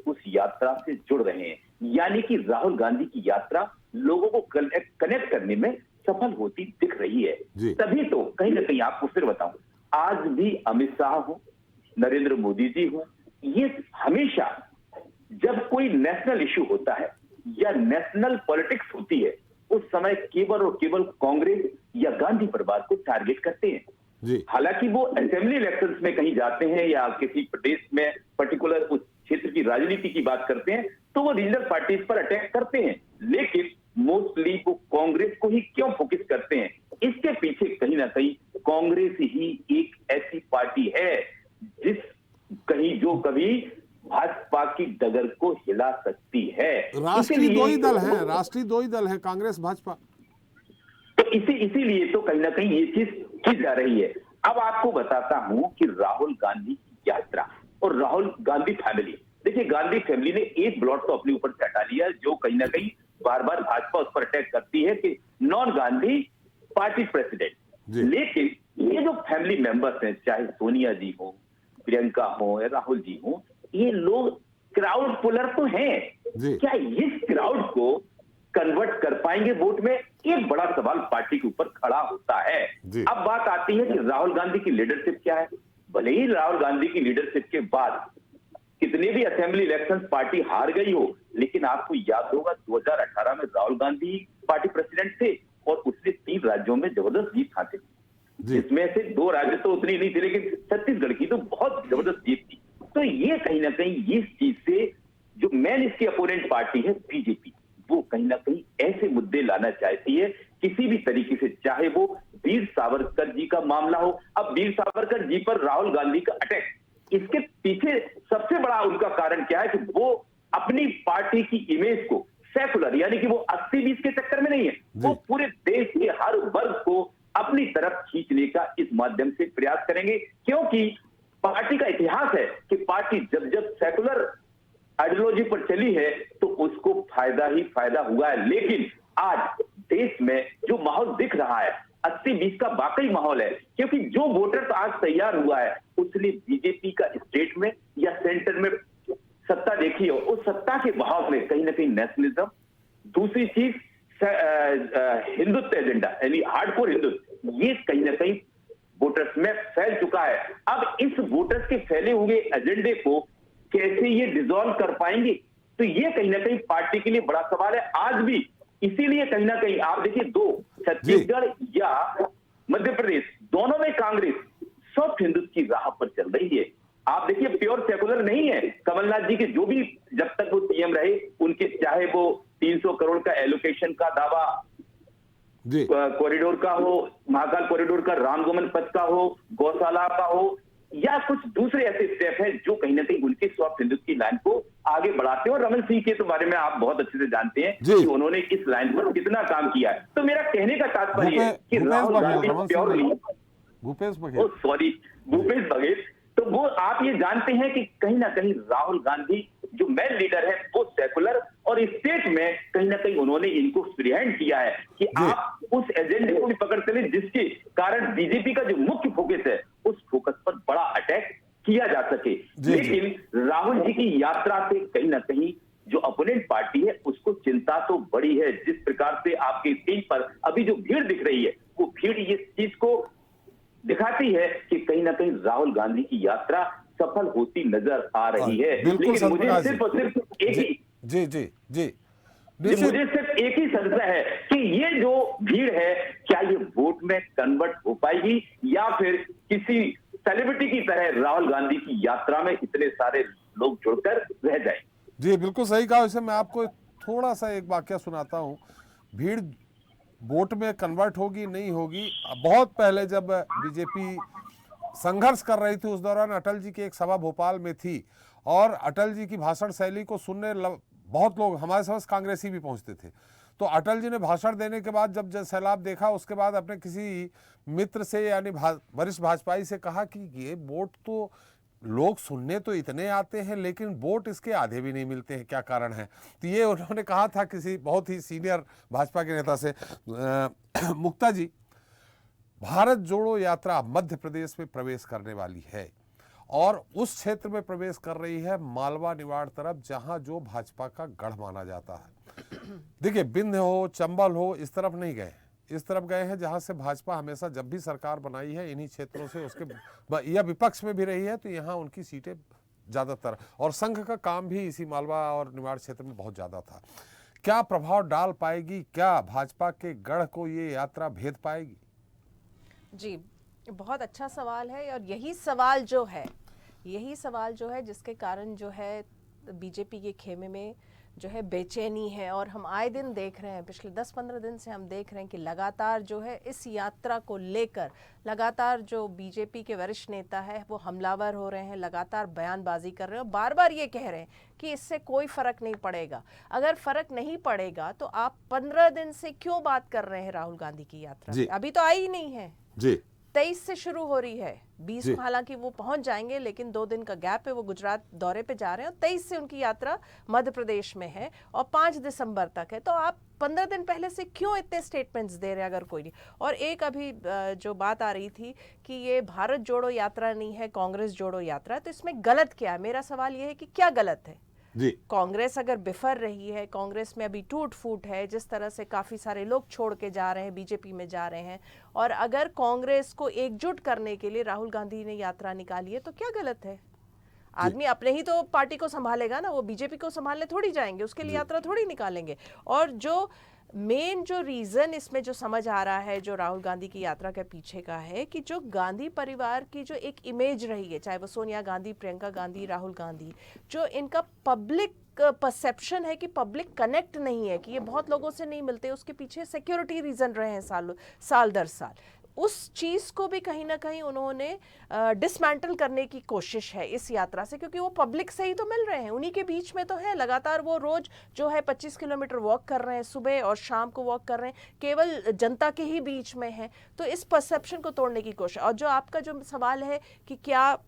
उस यात्रा से जुड़ रहे हैं। यानी कि राहुल गांधी की यात्रा लोगों को कनेक्ट करने में सफल होती दिख रही है। तभी तो कहीं ना कहीं आपको फिर बताऊं, आज भी अमित शाह हो, नरेंद्र मोदी जी हो, ये हमेशा जब कोई नेशनल इश्यू होता है या नेशनल पॉलिटिक्स होती है, उस समय केवल और केवल कांग्रेस या गांधी परिवार को टारगेट करते हैं। हालांकि वो असेंबली इलेक्शंस में कहीं जाते हैं या किसी प्रदेश में पर्टिकुलर उस क्षेत्र की राजनीति की बात करते हैं तो वो रीजनल पार्टीज पर अटैक करते हैं, लेकिन मोस्टली वो कांग्रेस को ही क्यों फोकस करते हैं? इसके पीछे कहीं ना कहीं कांग्रेस ही एक ऐसी पार्टी है जो कभी भाजपा की डगर को हिला सकती है। राष्ट्रीय दो ही दल है, कांग्रेस भाजपा। तो इसीलिए तो कहीं ना कहीं ये चीज की जा रही है। अब आपको बताता हूं कि राहुल गांधी की यात्रा और राहुल गांधी फैमिली, देखिए गांधी फैमिली ने एक ब्लॉट तो अपने ऊपर से हटा लिया, जो कहीं ना कहीं बार बार भाजपा उस पर अटैक करती है कि नॉन गांधी पार्टी प्रेसिडेंट। लेकिन ये जो फैमिली मेंबर्स हैं, चाहे सोनिया जी हो, प्रियंका हो या राहुल जी हो, ये लोग क्राउड पुलर तो हैं। क्या इस क्राउड को कन्वर्ट कर पाएंगे वोट में? एक बड़ा सवाल पार्टी के ऊपर खड़ा होता है। अब बात आती है कि राहुल गांधी की लीडरशिप क्या है। भले ही राहुल गांधी की लीडरशिप के बाद कितने भी असेंबली इलेक्शंस पार्टी हार गई हो, लेकिन आपको याद होगा 2018 में राहुल गांधी पार्टी प्रेसिडेंट थे और उसने 3 राज्यों में जबरदस्त जीत हासिल की, जिसमें से 2 राज्य तो उतनी नहीं थे, लेकिन छत्तीसगढ़ की तो बहुत जबरदस्त जीत थी। तो ये कहीं ना कहीं इस चीज से जो मेन इसकी अपोनेंट पार्टी है बीजेपी, वो कहीं ना कहीं ऐसे मुद्दे लाना चाहती है किसी भी तरीके से, चाहे वो वीर सावरकर जी का मामला हो। अब वीर सावरकर जी पर राहुल गांधी का अटैक, इसके पीछे सबसे बड़ा उनका कारण क्या है कि वो अपनी पार्टी की इमेज को सेकुलर, यानी कि वो 80-20 के चक्कर में नहीं है, वो पूरे देश के हर वर्ग को अपनी तरफ खींचने का इस माध्यम से प्रयास करेंगे। क्योंकि पार्टी का इतिहास है कि पार्टी जब जब सेकुलर आइडियोलॉजी पर चली है तो उसको फायदा ही फायदा हुआ है। लेकिन आज देश में जो माहौल दिख रहा है 80-20 का वाकई माहौल है, क्योंकि जो वोटर आज तैयार हुआ है उसने बीजेपी का स्टेट में या सेंटर में सत्ता देखी हो, उस सत्ता के बहाव में कहीं ना कहीं नेशनलिज्म, दूसरी चीज हिंदुत्व एजेंडा यानी हार्डकोर हिंदुत्व, ये कहीं ना कहीं वोटर्स में फैल चुका है। अब इस वोटर्स के फैले हुए एजेंडे को कैसे ये डिसॉल्व कर पाएंगे, तो ये कहीं ना कहीं पार्टी के लिए बड़ा सवाल है आज भी। इसीलिए कहीं ना कहीं आप देखिए, 2 छत्तीसगढ़ या मध्य प्रदेश दोनों में कांग्रेस सॉफ्ट हिंदुत्व की राह पर चल रही है। आप देखिए प्योर सेकुलर नहीं है। कमलनाथ जी के जो भी जब तक वो सीएम रहे उनके, चाहे वो 300 करोड़ का एलोकेशन का दावा कॉरिडोर का हो, महाकाल कॉरिडोर का, रामगमन पथ का हो, गौशाला का हो, या कुछ दूसरे ऐसे स्टेप हैं जो कहीं ना कहीं उनके सॉफ्ट हिंदुत्व की लाइन को आगे बढ़ाते हैं। और रमन सिंह के तो बारे में आप बहुत अच्छे से जानते हैं कि उन्होंने इस लाइन पर कितना काम किया है। तो मेरा कहने का तात्पर्य है कि राहुल गांधी प्योरली, भूपेश बघेल, तो वो आप ये जानते हैं कि कहीं ना कहीं राहुल गांधी जो मेन लीडर है वो सेकुलर, और स्टेट में कहीं ना कहीं उन्होंने इनको फ्रीहैंड किया है कि आप उस एजेंडे को भी पकड़ चले, जिसके कारण बीजेपी का जो मुख्य फोकस है उस फोकस पर बड़ा अटैक किया जा सके। लेकिन राहुल जी की यात्रा से कहीं ना कहीं जो अपोनेंट पार्टी है उसको चिंता तो बड़ी है। जिस प्रकार से आपके स्टेज पर अभी जो भीड़ दिख रही है, वो भीड़ इस चीज को दिखाती है कि कहीं ना कहीं राहुल गांधी की यात्रा सफल होती नजर आ रही है। लेकिन मुझे सिर्फ और सिर्फ एक ही मुझे सिर्फ एक ही संशय है कि ये जो भीड़ है क्या ये वोट में कन्वर्ट हो पाएगी, या फिर किसी सेलिब्रिटी की तरह राहुल गांधी की यात्रा में इतने सारे लोग जुड़कर रह जाए। जी बिल्कुल सही कहा। वैसे मैं आपको थोड़ा सा एक वाक्य सुनाता हूँ। भीड़ वोट में कन्वर्ट होगी नहीं होगी, बहुत पहले जब बीजेपी संघर्ष कर रही थी उस दौरान अटल जी की एक सभा भोपाल में थी और अटल जी की भाषण शैली को सुनने बहुत लोग, हमारे समझ कांग्रेसी भी पहुंचते थे। तो अटल जी ने भाषण देने के बाद जब सैलाब देखा, उसके बाद अपने किसी मित्र से यानी वरिष्ठ भाजपाई से कहा कि ये वोट तो लोग सुनने तो इतने आते हैं लेकिन वोट इसके आधे भी नहीं मिलते हैं, क्या कारण है। तो ये उन्होंने कहा था किसी बहुत ही सीनियर भाजपा के नेता से। मुक्ता जी, भारत जोड़ो यात्रा मध्य प्रदेश में प्रवेश करने वाली है और उस क्षेत्र में प्रवेश कर रही है मालवा निवाड़ तरफ, जहां जो भाजपा का गढ़ माना जाता है। देखिए, विंध्य हो, चंबल हो, इस तरफ नहीं गए, इस तरफ गए हैं जहां से भाजपा हमेशा जब भी सरकार बनाई है इन्हीं क्षेत्रों से उसके या विपक्ष में भी रही है, तो यहाँ उनकी सीटें ज्यादातर, और संघ का काम भी इसी मालवा और निवाड़ क्षेत्र में बहुत ज्यादा था। क्या प्रभाव डाल पाएगी, क्या भाजपा के गढ़ को ये यात्रा भेद पाएगी? जी, बहुत अच्छा सवाल है और यही सवाल जो है जिसके कारण जो है बीजेपी के खेमे में जो है बेचैनी है। और हम आए दिन देख रहे हैं, पिछले 10-15 दिन से हम देख रहे हैं कि लगातार जो है इस यात्रा को लेकर लगातार जो बीजेपी के वरिष्ठ नेता है वो हमलावर हो रहे हैं, लगातार बयानबाजी कर रहे हैं और बार बार ये कह रहे हैं कि इससे कोई फर्क नहीं पड़ेगा। अगर फर्क नहीं पड़ेगा तो आप 15 दिन से क्यों बात कर रहे हैं राहुल गांधी की यात्रा की? अभी तो आई ही नहीं है जी, 23 से शुरू हो रही है, 20 को हालांकि वो पहुंच जाएंगे, लेकिन 2 दिन का गैप है, वो गुजरात दौरे पे जा रहे हैं और 23 से उनकी यात्रा मध्य प्रदेश में है और 5 दिसंबर तक है। तो आप 15 दिन पहले से क्यों इतने स्टेटमेंट्स दे रहे हैं अगर कोई नहीं? और एक अभी जो बात आ रही थी कि ये भारत जोड़ो यात्रा नहीं है, कांग्रेस जोड़ो यात्रा है, तो इसमें गलत क्या है? मेरा सवाल ये है कि क्या गलत है? जी, कांग्रेस अगर बिफर रही है, कांग्रेस में अभी टूट फूट है, जिस तरह से काफी सारे लोग छोड़ के जा रहे हैं, बीजेपी में जा रहे हैं, और अगर कांग्रेस को एकजुट करने के लिए राहुल गांधी ने यात्रा निकाली है तो क्या गलत है? आदमी अपने ही तो पार्टी को संभालेगा ना, वो बीजेपी को संभालने थोड़ी जाएंगे, उसके लिए यात्रा थोड़ी निकालेंगे। और जो मेन जो रीजन इसमें जो समझ आ रहा है जो राहुल गांधी की यात्रा के पीछे का है कि जो गांधी परिवार की जो एक इमेज रही है, चाहे वो सोनिया गांधी, प्रियंका गांधी, राहुल गांधी, जो इनका पब्लिक परसेप्शन है कि पब्लिक कनेक्ट नहीं है, कि ये बहुत लोगों से नहीं मिलते, उसके पीछे सिक्योरिटी रीजन रहे हैं साल दर साल। उस चीज़ को भी कहीं ना कहीं उन्होंने डिसमेंटल करने की कोशिश है इस यात्रा से, क्योंकि वो पब्लिक से ही तो मिल रहे हैं, उन्हीं के बीच में तो है। लगातार वो रोज जो है 25 किलोमीटर वॉक कर रहे हैं, सुबह और शाम को वॉक कर रहे हैं, केवल जनता के ही बीच में है। तो इस परसेप्शन को तोड़ने की कोशिश। और जो आपका जो सवाल है कि क्या,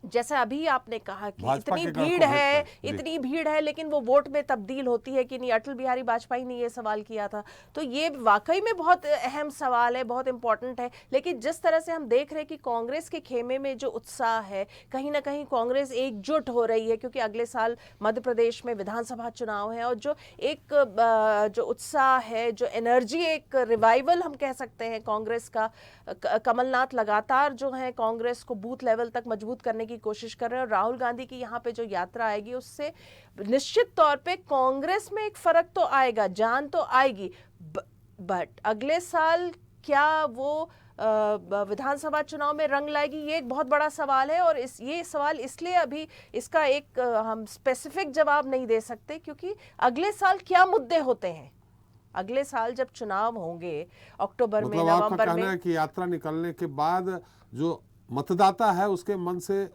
जैसे अभी आपने कहा कि इतनी भीड़ है लेकिन वो वोट में तब्दील होती है कि नहीं, अटल बिहारी वाजपेयी ने ये सवाल किया था, तो ये वाकई में बहुत अहम सवाल है, बहुत इंपॉर्टेंट है। लेकिन जिस तरह से हम देख रहे हैं कि कांग्रेस के खेमे में जो उत्साह है, कहीं ना कहीं कांग्रेस एकजुट हो रही है, क्योंकि अगले साल मध्य प्रदेश में विधानसभा चुनाव है, और जो एक जो उत्साह है, जो एनर्जी, एक रिवाइवल हम कह सकते हैं कांग्रेस का। कमलनाथ लगातार जो है कांग्रेस को बूथ लेवल तक मजबूत करने की कोशिश कर रहे हैं, और राहुल गांधी की यहाँ पे जो यात्रा आएगी उससे निश्चित तौर पे कांग्रेस में एक फर्क तो आएगा, जान तो आएगी। बट अगले साल क्या वो विधानसभा चुनाव में रंग लाएगी, ये एक बहुत बड़ा सवाल है। और ये सवाल इसलिए अभी इसका एक हम स्पेसिफिक जवाब नहीं दे सकते, क्योंकि अगले साल क्या मुद्दे होते हैं। अगले साल जब चुनाव होंगे अक्टूबर में, नवंबर में, कि यात्रा निकलने के बाद जो मतदाता है उसके मन से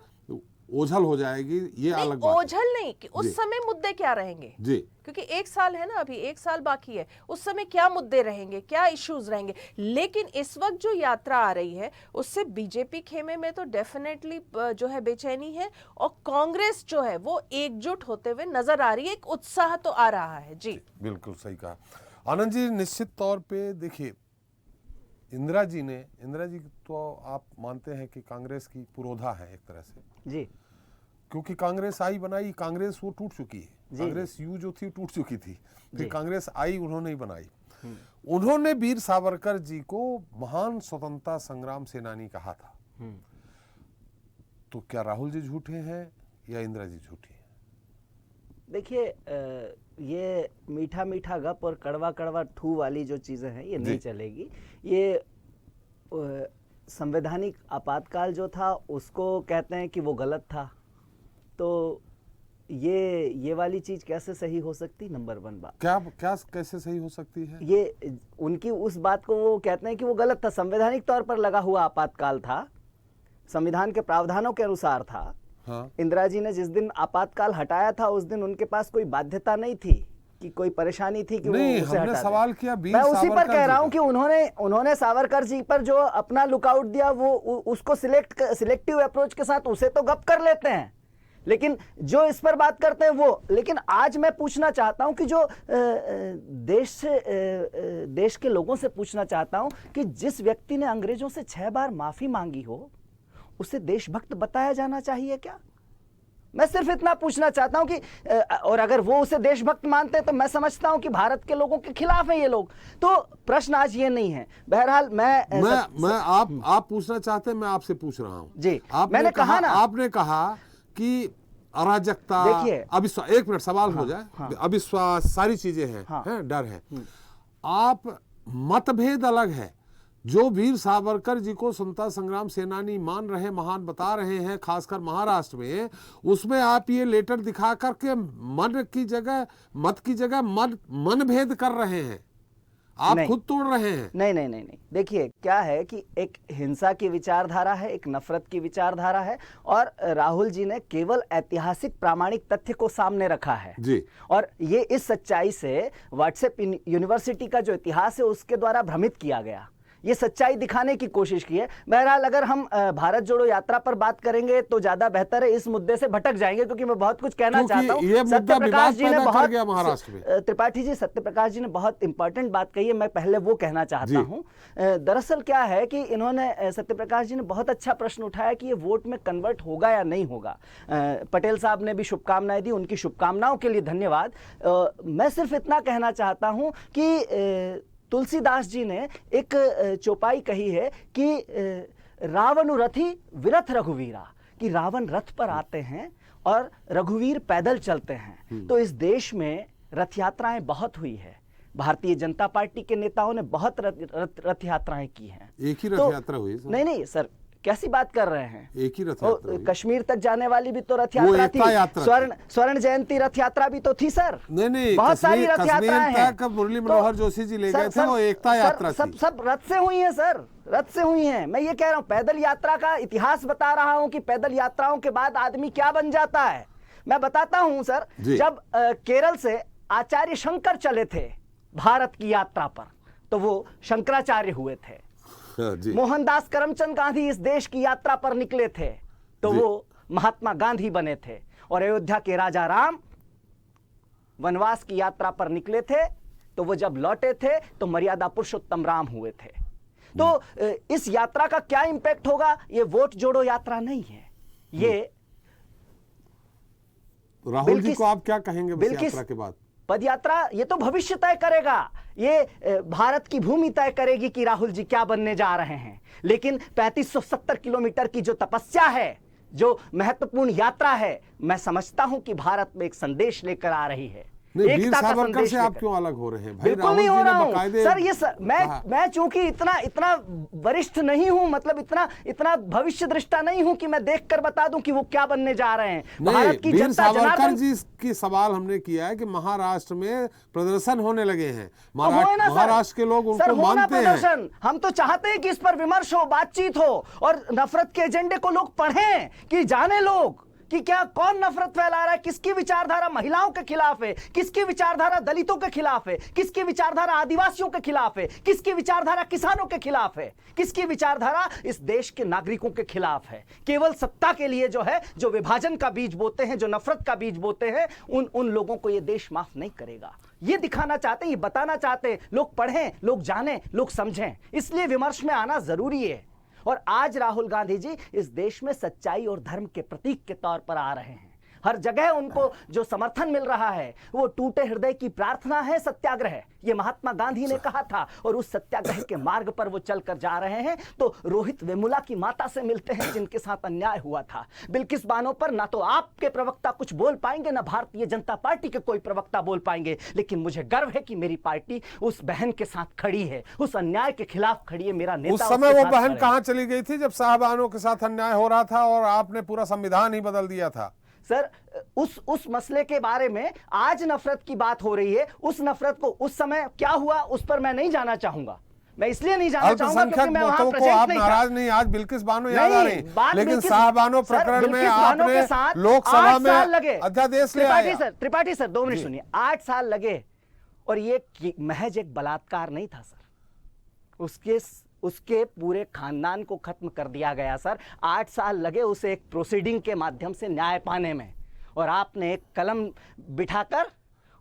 ओझल हो जाएगी, ये अलग बात है। ओझल नहीं, कि उस समय मुद्दे क्या रहेंगे जी, क्योंकि 1 साल है ना, अभी 1 साल बाकी है, उस समय क्या मुद्दे रहेंगे, क्या इश्यूज रहेंगे। लेकिन इस वक्त जो यात्रा आ रही है उससे बीजेपी खेमे में तो डेफिनेटली जो है बेचैनी है, और कांग्रेस जो है वो एकजुट होते हुए नजर आ रही है, एक उत्साह तो आ रहा है। जी बिल्कुल सही कहा आनंद जी। निश्चित तौर पे देखिए, इंदिरा जी तो आप मानते हैं कि कांग्रेस की पुरोधा है एक तरह से जी, क्योंकि कांग्रेस आई बनाई, कांग्रेस वो टूट चुकी है, कांग्रेस यू जो थी टूट चुकी थी, फिर कांग्रेस आई, उन्होंने ही बनाई। उन्होंने वीर सावरकर जी को महान स्वतंत्रता संग्राम सेनानी कहा था। तो क्या राहुल जी झूठे हैं या इंदिरा जी झूठी हैं? देखिए, ये मीठा मीठा गप और कड़वा कड़वा ठू वाली जो चीज़ें हैं ये नहीं चलेगी। ये संवैधानिक आपातकाल जो था उसको कहते हैं कि वो गलत था, तो ये वाली चीज़ कैसे सही हो सकती? नंबर 1 बात क्या कैसे सही हो सकती है? ये उनकी उस बात को वो कहते हैं कि वो गलत था। संवैधानिक तौर पर लगा हुआ आपातकाल था, संविधान के प्रावधानों के अनुसार था। हाँ। इंदिरा जी ने जिस दिन आपातकाल हटाया था उस दिन उनके पास कोई बाध्यता नहीं थी कि कोई परेशानी थी कि वो नहीं, उसे हमने हटा सवाल दें? किया वीर मैं उसी पर सावरकर कह जी रहा का। हूं कि उन्होंने सावरकर जी पर जो अपना लुकआउट दिया वो उसको सिलेक्टिव अप्रोच के साथ उसे तो गप कर लेते हैं, लेकिन जो इस पर बात करते हैं वो। लेकिन आज मैं पूछना चाहता हूं कि जो देश के लोगों से पूछना चाहता हूं कि जिस व्यक्ति ने अंग्रेजों से 6 बार माफी मांगी हो उसे देशभक्त बताया जाना चाहिए क्या? मैं सिर्फ इतना पूछना चाहता हूं कि और अगर वो उसे देशभक्त मानते हैं तो मैं समझता हूं कि भारत के लोगों के खिलाफ है ये लोग। तो प्रश्न आज ये नहीं है। बहरहाल मैं आप पूछना चाहते हैं, मैं आपसे पूछ रहा हूं जी। मैंने कहा ना, आपने कहा कि अराजकता, देखिए अविश्वास, एक मिनट सवाल हो जाए, अविश्वास, सारी चीजें हैं, डर है। आप मतभेद अलग है, जो वीर सावरकर जी को स्वतंत्रता संग्राम सेनानी मान रहे, महान बता रहे हैं, खासकर महाराष्ट्र में, उसमें आप ये लेटर दिखा करके मत की जगह मनभेद कर रहे हैं, आप खुद तोड़ रहे हैं। नहीं। देखिए क्या है कि एक हिंसा की विचारधारा है, एक नफरत की विचारधारा है, और राहुल जी ने केवल ऐतिहासिक प्रामाणिक तथ्य को सामने रखा है जी। और ये इस सच्चाई से व्हाट्सएप यूनिवर्सिटी का जो इतिहास है उसके द्वारा भ्रमित किया गया, ये सच्चाई दिखाने की कोशिश की है। बहरहाल अगर हम भारत जोड़ो यात्रा पर बात करेंगे तो ज्यादा बेहतर है, इस मुद्दे से भटक जाएंगे क्योंकि मैं बहुत कुछ कहना चाहता हूँ। सत्यप्रकाश जी ने बहुत, त्रिपाठी जी, सत्यप्रकाश जी ने बहुत इंपॉर्टेंट बात कही है, मैं पहले वो कहना चाहता हूँ। दरअसल क्या है कि इन्होंने, सत्यप्रकाश जी ने बहुत अच्छा प्रश्न उठाया कि ये वोट में कन्वर्ट होगा या नहीं होगा। पटेल साहब ने भी शुभकामनाएं दी, उनकी शुभकामनाओं के लिए धन्यवाद। मैं सिर्फ इतना कहना चाहता हूँ कि तुलसीदास जी ने एक चौपाई कही है कि रावणुरथी विरथ रघुवीरा, कि रावण रथ पर आते हैं और रघुवीर पैदल चलते हैं। तो इस देश में रथ यात्राएं बहुत हुई है, भारतीय जनता पार्टी के नेताओं ने बहुत रथ यात्राएं की हैं। एक ही रथ यात्रा हुई सर? नहीं सर, कैसी बात कर रहे हैं? एक ही रथ यात्रा। कश्मीर तक जाने वाली भी तो रथ यात्रा थी, स्वर्ण जयंती रथ यात्रा भी तो थी सर। नहीं, बहुत सारी रथ यात्राएं हैं। मुरली मनोहर जोशी जी ले गए थे, वो एकता यात्रा थी। सब रथ से हुई है सर, रथ से हुई है। मैं ये कह रहा हूं, पैदल यात्रा का इतिहास बता रहा हूं कि पैदल यात्राओं के बाद आदमी क्या बन जाता है। मैं बताता हूं सर, जब केरल से आचार्य शंकर चले थे भारत की यात्रा पर तो वो शंकराचार्य हुए थे। मोहनदास करमचंद गांधी इस देश की यात्रा पर निकले थे तो वो महात्मा गांधी बने थे। और अयोध्या के राजा राम वनवास की यात्रा पर निकले थे तो वो जब लौटे थे तो मर्यादा पुरुषोत्तम राम हुए थे। तो इस यात्रा का क्या इंपैक्ट होगा? ये वोट जोड़ो यात्रा नहीं है, ये राहुल जी को आप क्या कहेंगे इस यात्रा के बाद? पद यात्रा ये तो भविष्य तय करेगा, ये भारत की भूमि तय करेगी कि राहुल जी क्या बनने जा रहे हैं। लेकिन 3570 किलोमीटर की जो तपस्या है, जो महत्वपूर्ण यात्रा है, मैं समझता हूं कि भारत में एक संदेश लेकर आ रही है। वीर सावरकर से आप क्यों अलग हो रहे हैं? बिल्कुल नहीं हो रहा हूं सर। ये मैं चूंकि इतना वरिष्ठ नहीं हूं, मतलब इतना भविष्य दृष्टा नहीं हूं कि मैं देखकर बता दूं कि वो क्या बनने जा रहे हैं। भारत की जनता, सावरकर जी की सवाल हमने किया है कि महाराष्ट्र में प्रदर्शन होने लगे हैं, महाराष्ट्र के लोग उनको मानते हैं। हम तो चाहते हैं कि इस पर विमर्श हो, बातचीत हो और नफरत के एजेंडे को लोग पढ़ें, कि जाने लोग कि क्या कौन नफरत फैला रहा है, किसकी विचारधारा महिलाओं के खिलाफ है, किसकी विचारधारा दलितों के खिलाफ है, किसकी विचारधारा आदिवासियों के खिलाफ है, किसकी विचारधारा किसानों के खिलाफ है, किसकी विचारधारा इस देश के नागरिकों के खिलाफ है। केवल सत्ता के लिए जो है, जो विभाजन का बीज बोते हैं, जो नफरत का बीज बोते हैं, उन लोगों को यह देश माफ नहीं करेगा। ये दिखाना चाहते हैं, ये बताना चाहते हैं, लोग पढ़ें, लोग जानें, लोग समझें, इसलिए विमर्श में आना जरूरी है। और आज राहुल गांधी जी इस देश में सच्चाई और धर्म के प्रतीक के तौर पर आ रहे हैं। हर जगह उनको जो समर्थन मिल रहा है वो टूटे हृदय की प्रार्थना है, सत्याग्रह। ये महात्मा गांधी ने कहा था और उस सत्याग्रह के मार्ग पर वो चलकर जा रहे हैं। तो रोहित वेमुला की माता से मिलते हैं जिनके साथ अन्याय हुआ था। बिल्किस बानो पर ना तो आपके प्रवक्ता कुछ बोल पाएंगे, ना भारतीय जनता पार्टी के कोई प्रवक्ता बोल पाएंगे, लेकिन मुझे गर्व है कि मेरी पार्टी उस बहन के साथ खड़ी है, उस अन्याय के खिलाफ खड़ी है। मेरा नेता उस समय वो बहन कहां चली गई थी जब साहबानों के साथ अन्याय हो रहा था और आपने पूरा संविधान ही बदल दिया था? सर उस मसले के बारे में आज नफरत की बात हो रही है। उस नफरत को उस समय क्या हुआ उस पर मैं नहीं जाना चाहूंगा। मैं इसलिए नहीं जाना चाहूंगा क्योंकि मैं वहां प्रेजेंट नहीं था। नाराज नहीं, आज बिल्किस बानो याद आ रही, लेकिन साहबानो प्रकरण में आपने लोकसभा में अध्यादेश ले आए। त्रिपाठी सर 2 मिनट सुनिए। 8 साल लगे और ये महज एक बलात्कार नहीं था सर, उसके पूरे खानदान को खत्म कर दिया गया सर। 8 साल लगे उसे एक प्रोसीडिंग के माध्यम से न्याय पाने में, और आपने एक कलम बिठाकर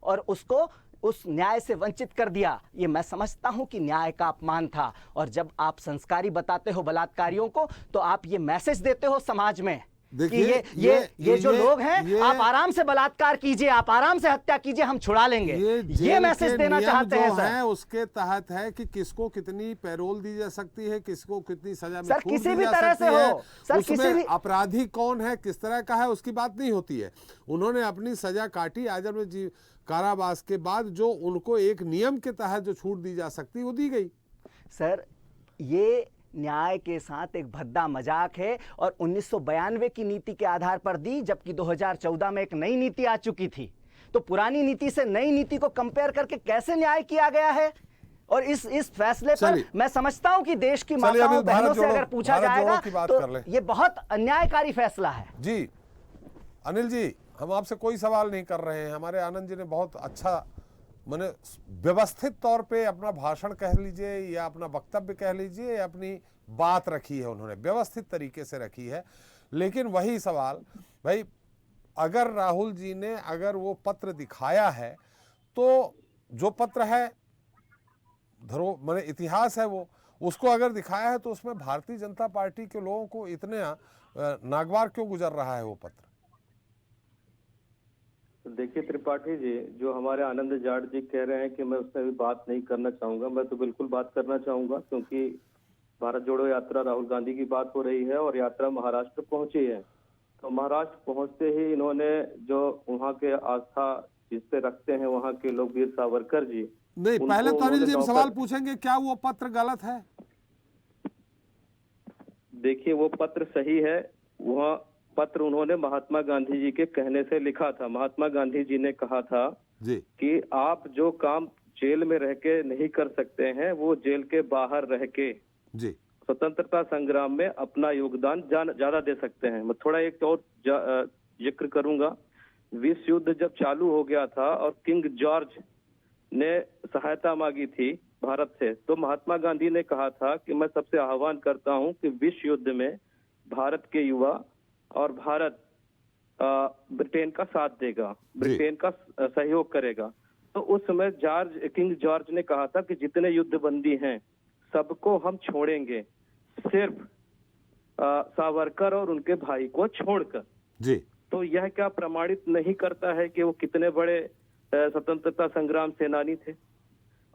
और उसको उस न्याय से वंचित कर दिया। ये मैं समझता हूं कि न्याय का अपमान था। और जब आप संस्कारी बताते हो बलात्कारियों को, तो आप ये मैसेज देते हो समाज में कि ये जो लोग हैं, आप आराम से बलात्कार कीजिए, आप आराम से हत्या कीजिए, हम छुड़ा लेंगे। ये मैसेज देना चाहते हैं सर। उसके तहत है कि किसको कितनी पैरोल दी जा सकती है, किसको कितनी सजा में सर, छूट किसी दी भी जा तरह सकती से है। हो सर, उसमें किसी भी अपराधी कौन है, किस तरह का है, उसकी बात नहीं होती है। उन्होंने अपनी सजा काटी, आजीवन कारावास के बाद जो उनको एक नियम के तहत जो छूट दी जा सकती वो दी गई। सर, ये न्याय के साथ एक भद्दा मजाक है, और 1992 की नीति के आधार पर दी, जबकि 2014 में एक नई नीति आ चुकी थी। तो पुरानी नीति से नई नीति को कंपेयर करके कैसे न्याय किया गया है? और इस फैसले पर मैं समझता हूं कि देश की माताओं बहनों से अगर पूछा जाएगा तो ये बहुत अन्यायकारी फैसला है। जी अनिल जी, हम आपसे कोई सवाल नहीं कर रहे हैं। हमारे आनंद जी ने बहुत अच्छा, माने व्यवस्थित तौर पे अपना भाषण कह लीजिए या अपना वक्तव्य कह लीजिए या अपनी बात रखी है, उन्होंने व्यवस्थित तरीके से रखी है। लेकिन वही सवाल भाई, अगर राहुल जी ने अगर वो पत्र दिखाया है, तो जो पत्र है माने इतिहास है, वो उसको अगर दिखाया है, तो उसमें भारतीय जनता पार्टी के लोगों को इतना नागवार क्यों गुजर रहा है वो पत्र? देखिए त्रिपाठी जी, जो हमारे आनंद जाट जी कह रहे हैं कि मैं उसमें भी बात नहीं करना चाहूंगा, मैं तो बिल्कुल बात करना चाहूंगा, क्योंकि भारत जोड़ो यात्रा राहुल गांधी की बात हो रही है और यात्रा महाराष्ट्र पहुंची है। तो महाराष्ट्र पहुंचते ही इन्होंने जो वहाँ के आस्था जिस पे रखते हैं वहाँ के लोग, वीर सावरकर जी, नहीं, पहले तो अनिल जी सवाल पूछेंगे, क्या वो पत्र गलत है? देखिए, वो पत्र सही है। वह पत्र उन्होंने महात्मा गांधी जी के कहने से लिखा था। महात्मा गांधी जी ने कहा था जी कि आप जो काम जेल में रह के नहीं कर सकते हैं, वो जेल के बाहर रह के जी स्वतंत्रता संग्राम में अपना योगदान ज्यादा दे सकते हैं। मैं थोड़ा एक और जिक्र करूंगा। विश्व युद्ध जब चालू हो गया था और किंग जॉर्ज ने सहायता मांगी थी भारत से, तो महात्मा गांधी ने कहा था कि मैं सबसे आह्वान करता हूं कि विश्व युद्ध में भारत के युवा और भारत ब्रिटेन का साथ देगा, ब्रिटेन का सहयोग करेगा। तो उस समय किंग जॉर्ज ने कहा था कि जितने युद्ध बंदी हैं सबको हम छोड़ेंगे, सिर्फ सावरकर और उनके भाई को छोड़कर। जी तो यह क्या प्रमाणित नहीं करता है कि वो कितने बड़े स्वतंत्रता संग्राम सेनानी थे?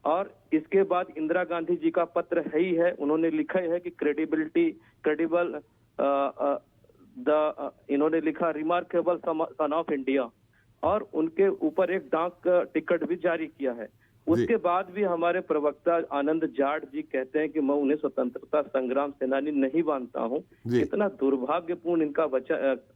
और इसके बाद इंदिरा गांधी जी का पत्र है ही है, उन्होंने लिखा है कि क्रेडिबल इन्होंने लिखा रिमार्केबल सन ऑफ इंडिया, और उनके ऊपर एक डाक टिकट भी जारी किया है। उसके बाद भी हमारे प्रवक्ता आनंद जाट जी कहते हैं कि मैं उन्हें स्वतंत्रता संग्राम सेनानी नहीं मानता हूं। कितना दुर्भाग्यपूर्ण इनका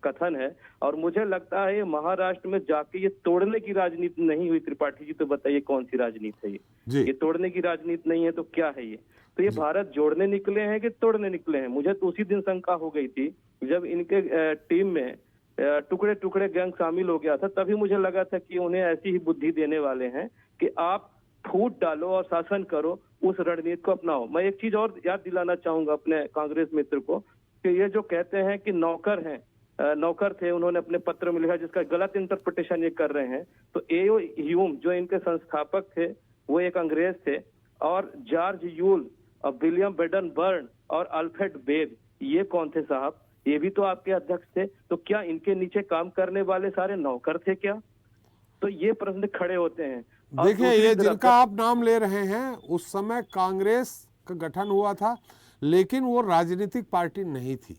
कथन है। और मुझे लगता है ये महाराष्ट्र में जाके ये तोड़ने की राजनीति नहीं हुई। त्रिपाठी जी तो बताइए कौन सी राजनीति है ये तोड़ने की राजनीति नहीं है तो क्या है ये? तो ये भारत जोड़ने निकले हैं कि तोड़ने निकले हैं? मुझे तो उसी दिन शंका हो गई थी जब इनके टीम में टुकड़े टुकड़े गैंग शामिल हो गया था, तभी मुझे लगा था कि उन्हें ऐसी ही बुद्धि देने वाले हैं कि आप फूट डालो और शासन करो, उस रणनीति को अपनाओ। मैं एक चीज और याद दिलाना चाहूंगा अपने कांग्रेस मित्र को कि ये जो कहते हैं कि नौकर हैं, नौकर थे, उन्होंने अपने पत्र में लिखा, जिसका गलत इंटरप्रिटेशन ये कर रहे हैं। तो एओ ह्यूम जो इनके संस्थापक थे वो एक अंग्रेज थे, और जॉर्ज यूल और विलियम बेडन बर्न और अल्फ्रेड बेग ये कौन थे साहब? ये भी तो आपके अध्यक्ष थे। तो क्या इनके नीचे काम करने वाले सारे नौकर थे क्या? तो ये प्रश्न खड़े होते हैं। देखिए, ये जिनका आप नाम ले रहे हैं, उस समय कांग्रेस का गठन हुआ था, लेकिन वो राजनीतिक पार्टी नहीं थी।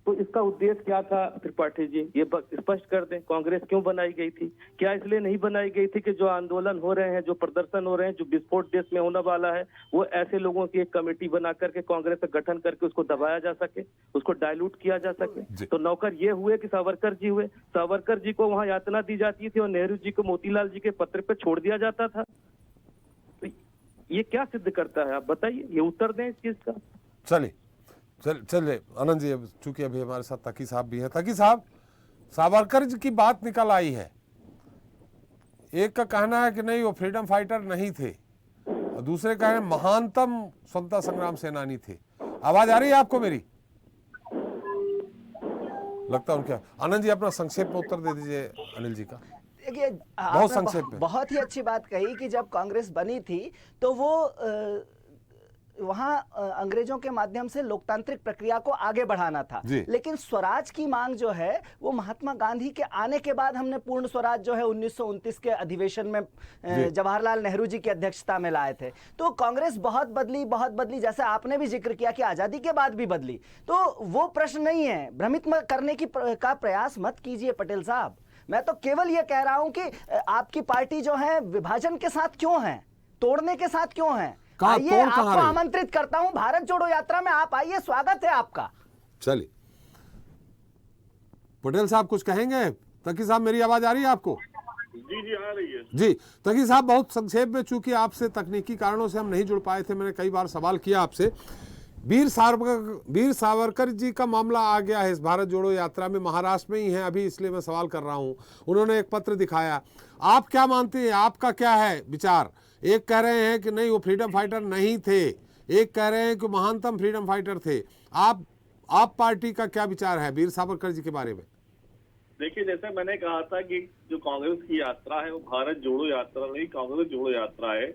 तो इसका उद्देश्य क्या था त्रिपाठी जी? ये स्पष्ट कर दें, कांग्रेस क्यों बनाई गई थी? क्या इसलिए नहीं बनाई गई थी कि जो आंदोलन हो रहे हैं, जो प्रदर्शन हो रहे हैं, जो विस्फोट देश में होने वाला है, वो ऐसे लोगों की एक कमेटी बना करके कांग्रेस का गठन करके उसको दबाया जा सके, उसको डायलूट किया जा सके? तो नौकर ये हुए कि सावरकर जी हुए? सावरकर जी को वहां यातना दी जाती थी और नेहरू जी को मोतीलाल जी के पत्र पे छोड़ दिया जाता था। तो ये क्या सिद्ध करता है? आप बताइए, ये उत्तर दें इस चीज का। चलिए आनंद जी, चूंकि अभी हमारे साथ तकी साहब भी हैं। तकी साहब, सावरकर जी की बात निकल आई है, एक का कहना है कि नहीं वो फ्रीडम फाइटर नहीं थे, और दूसरे का है महानतम स्वतंत्रता संग्राम सेनानी थे। आवाज आ रही है आपको मेरी? लगता है उनके। आनंद जी अपना संक्षेप में उत्तर दे दीजिए अनिल जी का। देखिए बहुत संक्षेप में। बहुत ही अच्छी बात कही कि जब कांग्रेस बनी थी तो वो वहां अंग्रेजों के माध्यम से लोकतांत्रिक प्रक्रिया को आगे बढ़ाना था, लेकिन स्वराज की मांग जो है वो महात्मा गांधी के आने के बाद हमने पूर्ण स्वराज जो है 1929 के अधिवेशन में जवाहरलाल नेहरू जी की अध्यक्षता में लाए थे। तो कांग्रेस बहुत बदली, जैसे आपने भी जिक्र किया कि आजादी के बाद भी बदली। तो वो प्रश्न नहीं है, भ्रमित करने का प्रयास मत कीजिए पटेल साहब। मैं तो केवल ये कह रहा हूं कि आपकी पार्टी जो है विभाजन के साथ क्यों है, तोड़ने के साथ क्यों है। आइए, आपको आमंत्रित करता हूं भारत जोड़ो यात्रा में, आप आइए, स्वागत है आपका। चलिए पटेल साहब कुछ कहेंगे? तकी साहब मेरी आवाज आ रही है आपको? जी जी आ रही है जी। तकी साहब बहुत संक्षेप में, चूंकि आपसे तकनीकी कारणों से हम नहीं जुड़ पाए थे, मैंने कई बार सवाल किया आपसे। वीर सावरकर जी का मामला आ गया है इस भारत जोड़ो यात्रा में, महाराष्ट्र में ही है अभी, इसलिए मैं सवाल कर रहा हूं। उन्होंने एक पत्र दिखाया, आप क्या मानते हैं, आपका क्या है विचार? एक कह रहे हैं कि नहीं वो फ्रीडम फाइटर नहीं थे, एक कह रहे हैं कि महानतम फ्रीडम फाइटर थे। आप पार्टी का क्या विचार है वीर सावरकर जी के बारे में? देखिए, जैसे मैंने कहा था कि जो कांग्रेस की यात्रा है वो भारत जोड़ो यात्रा नहीं, कांग्रेस जोड़ो यात्रा है,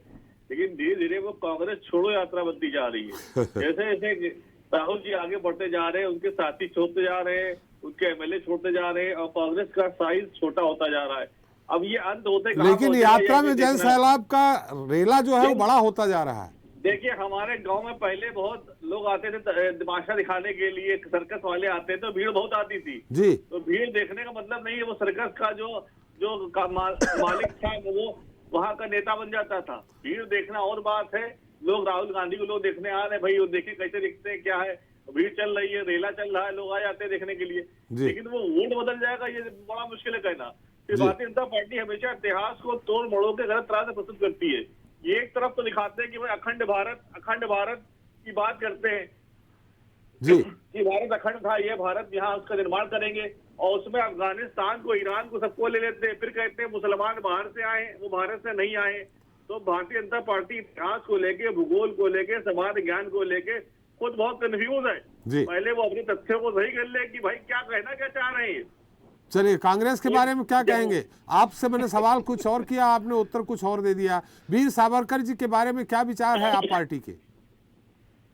लेकिन धीरे धीरे वो कांग्रेस छोड़ो यात्रा बनती जा रही है। जैसे जैसे राहुल जी आगे बढ़ते जा रहे हैं, उनके साथी छोड़ते जा रहे हैं, उनके एमएलए छोड़ते जा रहे हैं, और कांग्रेस का साइज छोटा होता जा रहा है। अब ये अंत होते, लेकिन यात्रा में जन सैलाब का रेला जो है वो बड़ा होता जा रहा है। देखिए, हमारे गांव में पहले बहुत लोग आते थे तमाशा दिखाने के लिए, सर्कस वाले आते थे तो भीड़ बहुत आती थी जी। तो भीड़ देखने का मतलब नहीं है वो सर्कस का जो मालिक था वो वहाँ का नेता बन जाता था। भीड़ देखना और बात है। लोग राहुल गांधी को लोग देखने आ रहे हैं, भाई वो देखिए कैसे दिखते हैं, क्या है, भीड़ चल रही है, रेला चल रहा है, लोग आ जाते हैं देखने के लिए। लेकिन वो वोट बदल जाएगा ये बड़ा मुश्किल है कहना। भारतीय जनता पार्टी हमेशा इतिहास को तोड़ मड़ोड़ के गलत तरह से प्रस्तुत करती है। ये एक तरफ तो दिखाते हैं कि भाई अखंड भारत की बात करते हैं जी कि भारत अखंड था, ये भारत यहाँ उसका निर्माण करेंगे, और उसमें अफगानिस्तान को, ईरान को, सबको ले लेते हैं। फिर कहते हैं मुसलमान बाहर से आए, वो भारत से नहीं आए। तो भारतीय जनता पार्टी इतिहास को लेके, भूगोल को लेके, समाज ज्ञान को लेके खुद बहुत कंफ्यूज है। पहले वो अपने तथ्यों को सही कर ले कि भाई क्या कहना क्या चाह रहे हैं। चलिए, कांग्रेस के बारे में क्या कहेंगे? आपसे मैंने सवाल कुछ और किया, आपने उत्तर कुछ और दे दिया। वीर सावरकर जी के बारे में क्या विचार है आप पार्टी के?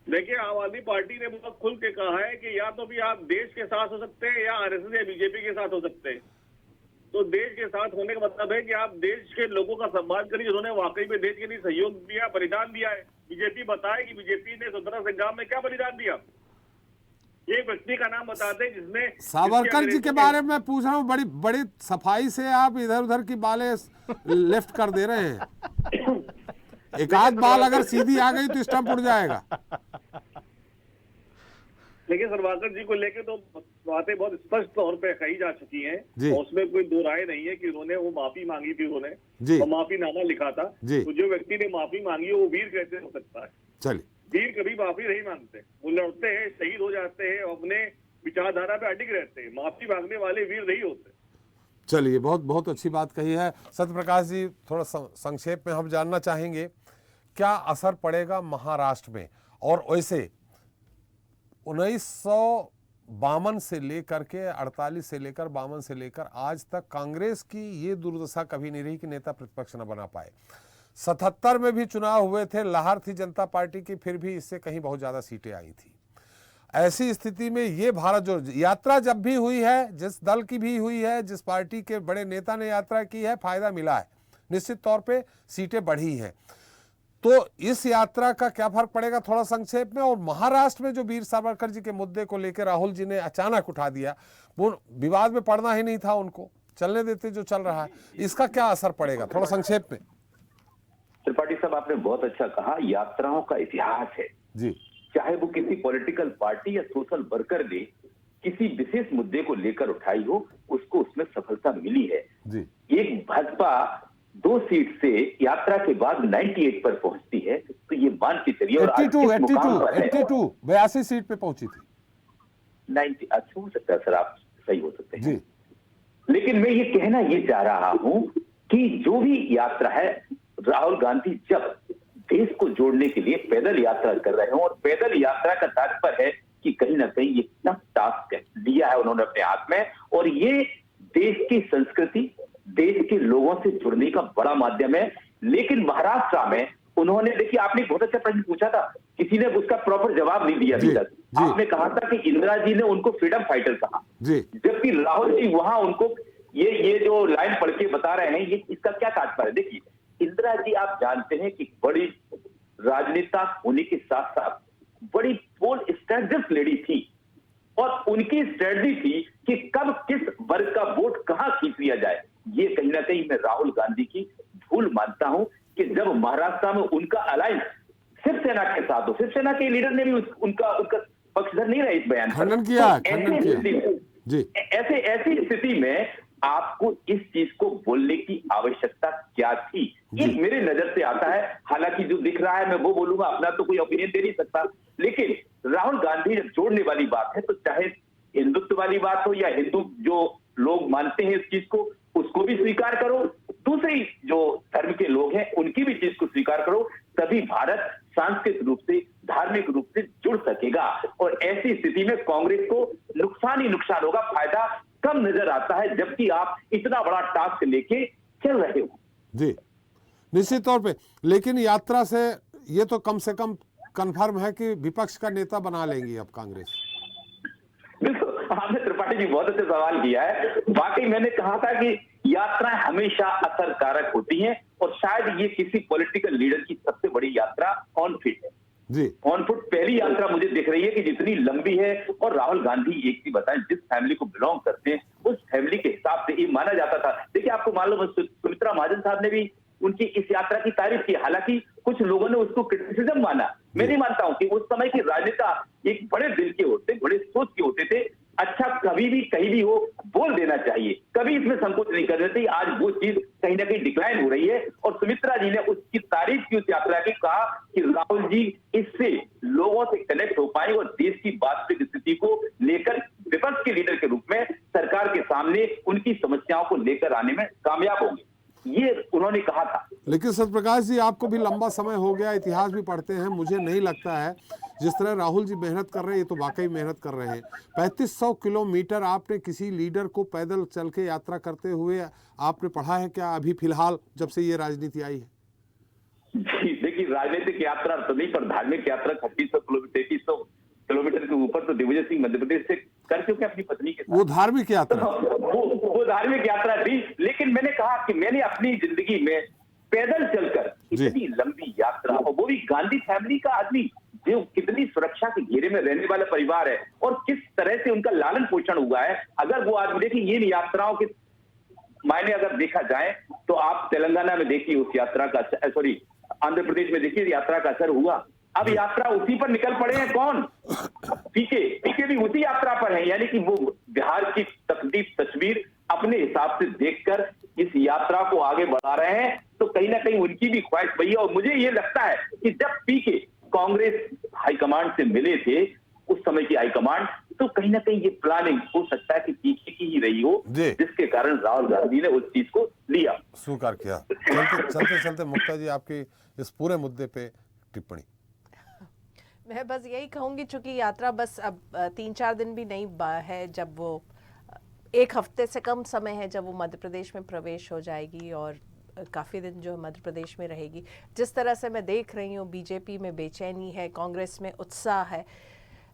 देखिए, आम आदमी पार्टी ने बहुत खुल के कहा है कि या तो भी आप देश के साथ हो सकते हैं या आरएसएस या बीजेपी के साथ हो सकते हैं। तो देश के साथ होने का मतलब है कि आप देश के लोगों का सम्मान करिए जिन्होंने वाकई में देश के लिए सहयोग दिया, बलिदान दिया है। बीजेपी बताए कि बीजेपी ने स्वतंत्रता संग्राम में क्या बलिदान दिया। एक व्यक्ति का नाम बताते हैं जिसने सावरकर जी के बारे में पूछ रहा हूँ। बड़ी सफाई से आप इधर उधर की बालें लेफ्ट कर दे रहे हैं। एक आध बाल अगर सीधी आ गई तो स्टंप उड़ जाएगा। लेकिन सावरकर जी को लेकर तो बातें बहुत स्पष्ट तौर पे कही जा चुकी हैं, और उसमें कोई दो राय नहीं है कि उन्होंने वो माफी मांगी थी, उन्होंने और माफीनामा लिखा था। तो जो व्यक्ति ने माफी मांगी वो वीर कैसे हो सकता है? चलिए, वीर कभी माफी नहीं मांगते, वो लड़ते हैं, शहीद हो जाते हैं, अपने विचारधारा पे अडिग रहते हैं। माफी मांगने वाले वीर नहीं होते। चलिए, बहुत बहुत अच्छी बात कही है सत्यप्रकाश जी। थोड़ा संक्षेप में हम जानना चाहेंगे क्या असर पड़ेगा महाराष्ट्र में, और वैसे 1952 से लेकर के 48 से लेकर 52 से लेकर आज तक कांग्रेस की ये दुर्दशा कभी नहीं रही कि नेता प्रतिपक्ष न बना पाए। 77 में भी चुनाव हुए थे, लहर थी जनता पार्टी की, फिर भी इससे कहीं बहुत ज्यादा सीटें आई थी। ऐसी स्थिति में ये भारत जो यात्रा जब भी हुई है, जिस दल की भी हुई है, जिस पार्टी के बड़े नेता ने यात्रा की है, फायदा मिला है, निश्चित तौर पे सीटें बढ़ी हैं। तो इस यात्रा का क्या फर्क पड़ेगा थोड़ा संक्षेप में? और महाराष्ट्र में जो वीर सावरकर जी के मुद्दे को लेकर राहुल जी ने अचानक उठा दिया, वो विवाद में पड़ना ही नहीं था, उनको चलने देते जो चल रहा है, इसका क्या असर पड़ेगा थोड़ा संक्षेप में? त्रिपाठी साहब, आपने बहुत अच्छा कहा। यात्राओं का इतिहास है जी, चाहे वो किसी पॉलिटिकल पार्टी या सोशल वर्कर ने किसी विशेष मुद्दे को लेकर उठाई हो, उसको उसमें सफलता मिली है जी। एक भाजपा 2 सीट से यात्रा के बाद 98 पर पहुंचती है, तो ये मान के चलिए। और 82 सीट पे पहुंची थी। 90 अच्छा हो सकता है सर, आप सही हो सकते हैं जी। लेकिन मैं ये कहना ये चाह रहा हूं कि जो भी यात्रा है, राहुल गांधी जब देश को जोड़ने के लिए पैदल यात्रा कर रहे हो, और पैदल यात्रा का तात्पर्य है कि कहीं ना कहीं ये टफ टास्क लिया है उन्होंने अपने हाथ में, और ये देश की संस्कृति, देश के लोगों से जुड़ने का बड़ा माध्यम है। लेकिन महाराष्ट्र में उन्होंने, देखिए आपने बहुत अच्छा प्रश्न पूछा था, किसी ने उसका प्रॉपर जवाब नहीं दिया अभी तक। आपने कहा था कि इंदिरा जी ने उनको फ्रीडम फाइटर कहा, जबकि राहुल जी वहां उनको ये जो लाइन पढ़ के बता रहे हैं, ये इसका क्या तात्पर्य है? देखिए, इंदिरा जी आप जानते हैं कि बड़ी राजनेता होने के साथ साथ बड़ी बोल्ड स्ट्रेटजिस्ट लेडी थी, और उनकी स्ट्रेटजी थी कि कब किस वर्ग का वोट कहां खींच लिया जाए। ये कहीं ना कहीं मैं राहुल गांधी की भूल मानता हूं कि जब महाराष्ट्र में उनका अलायंस शिवसेना के साथ हो, शिवसेना के लीडर ने भी उनका पक्षधर नहीं रहे इस बयान पर। खंडन किया। ऐसी स्थिति में आपको इस चीज को बोलने की आवश्यकता क्या थी, ये मेरे नजर से आता है। हालांकि जो दिख रहा है मैं वो बोलूंगा, अपना तो कोई ओपिनियन दे नहीं सकता, लेकिन राहुल गांधी जब जोड़ने वाली बात है, तो चाहे हिंदुत्व वाली बात हो या हिंदू जो लोग मानते हैं इस चीज को, उसको भी स्वीकार करो, दूसरी जो धर्म के लोग हैं उनकी भी चीज को स्वीकार करो, तभी भारत सांस्कृतिक रूप से, धार्मिक रूप से जुड़ सकेगा। और ऐसी स्थिति में कांग्रेस को नुकसान ही नुकसान होगा, फायदा कम नजर आता है, जबकि आप इतना बड़ा टास्क लेके चल रहे हो। जी, निश्चित तौर पे। लेकिन यात्रा से ये तो कम से कम कंफर्म है कि विपक्ष का नेता बना लेंगी अब कांग्रेस। बिल्कुल, आपने त्रिपाठी जी बहुत अच्छा सवाल किया है। वाकई मैंने कहा था कि यात्राएं हमेशा असरकारक होती हैं, और शायद ये किसी पॉलिटिकल लीडर की सबसे बड़ी यात्रा ऑन फीट है। जी, ऑन फुट पहली यात्रा मुझे दिख रही है कि जितनी लंबी है। और राहुल गांधी एक चीज बताएं, जिस फैमिली को बिलोंग करते हैं उस फैमिली के हिसाब से ये माना जाता था। देखिए, आपको मालूम है सुमित्रा महाजन साहब ने भी उनकी इस यात्रा की तारीफ की, हालांकि कुछ लोगों ने उसको क्रिटिसिज्म माना। मैं नहीं मानता हूं कि उस समय के राजनेता एक बड़े दिल के होते, बड़े सोच के होते थे। अच्छा, कभी भी कहीं भी हो बोल देना चाहिए, कभी इसमें संकोच नहीं करना चाहिए। आज वो चीज कहीं ना कहीं डिक्लाइन हो रही है, और सुमित्रा जी ने उसकी तारीफ की, उस यात्रा की, कहा कि राहुल जी इससे लोगों से कनेक्ट हो पाए और देश की वास्तविक स्थिति को लेकर विपक्ष के लीडर के रूप में सरकार के सामने उनकी समस्याओं को लेकर आने में कामयाब होंगे, ये उन्होंने कहा था। लेकिन सत्यप्रकाश जी, आपको भी लंबा समय हो गया, इतिहास भी पढ़ते हैं, मुझे नहीं लगता है जिस तरह राहुल जी मेहनत कर रहे हैं, ये तो वाकई मेहनत कर रहे हैं। 3500 किलोमीटर आपने किसी लीडर को पैदल चल के यात्रा करते हुए आपने पढ़ा है क्या अभी फिलहाल, जब से ये राजनीति आई है? जी, देखिए, राजनीतिक यात्रा तो नहीं, पर धार्मिक यात्रा 3600 किलोमीटर, 3300 किलोमीटर के ऊपर तो दिग्विजय सिंह मध्य प्रदेश से कर चुके अपनी पत्नी के साथ। वो धार्मिक यात्रा, वो धार्मिक यात्रा थी। लेकिन मैंने कहा कि मैंने अपनी जिंदगी में पैदल चलकर इतनी लंबी यात्रा, और वो भी गांधी फैमिली का आदमी जो कितनी सुरक्षा के घेरे में रहने वाला परिवार है, और किस तरह से उनका लालन पोषण हुआ है। अगर वो आदमी, देखिए, ये यात्राओं के मायने अगर देखा जाए तो आप तेलंगाना में देखिए उस यात्रा का, सॉरी आंध्र प्रदेश में देखिए यात्रा का असर हुआ। अब यात्रा उसी पर निकल पड़े हैं, कौन? पीके भी उसी यात्रा पर है, यानी कि वो बिहार की तस्वीर अपने हिसाब से देखकर इस यात्रा को आगे बढ़ा रहे हैं। तो कहीं ना कहीं उनकी भी ख्वाहिश वही है। और मुझे ये लगता है कि जब पीके कांग्रेस हाईकमांड से मिले थे, उस समय की हाईकमांड, तो कहीं ना कहीं ये प्लानिंग हो सकता है कि पीके की ही रही हो, जिसके कारण राहुल गांधी ने उस चीज को लिया, स्वीकार किया। चलते चलते मुक्ता जी, आपकी इस पूरे मुद्दे पे टिप्पणी। मैं बस यही कहूंगी, चूंकि यात्रा बस अब 3-4 दिन भी नहीं है, जब वो 1 हफ्ते से कम समय है जब वो मध्य प्रदेश में प्रवेश हो जाएगी, और काफ़ी दिन जो मध्य प्रदेश में रहेगी। जिस तरह से मैं देख रही हूँ, बीजेपी में बेचैनी है, कांग्रेस में उत्साह है,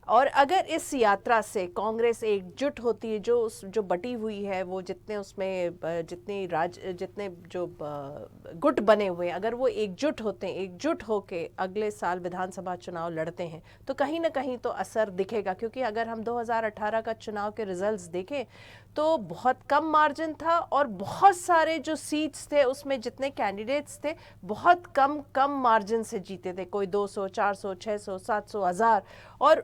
और अगर इस यात्रा से कांग्रेस एकजुट होती है, जो बटी हुई है, वो जितने उसमें जितने जो गुट बने हुए हैं, अगर वो एकजुट होते हैं, एकजुट होके अगले साल विधानसभा चुनाव लड़ते हैं, तो कहीं ना कहीं तो असर दिखेगा। क्योंकि अगर हम 2018 का चुनाव के रिजल्ट्स देखें तो बहुत कम मार्जिन था, और बहुत सारे जो सीट्स थे उसमें जितने कैंडिडेट्स थे बहुत कम मार्जिन से जीते थे, कोई 200, 400, 600, 700, 1000। और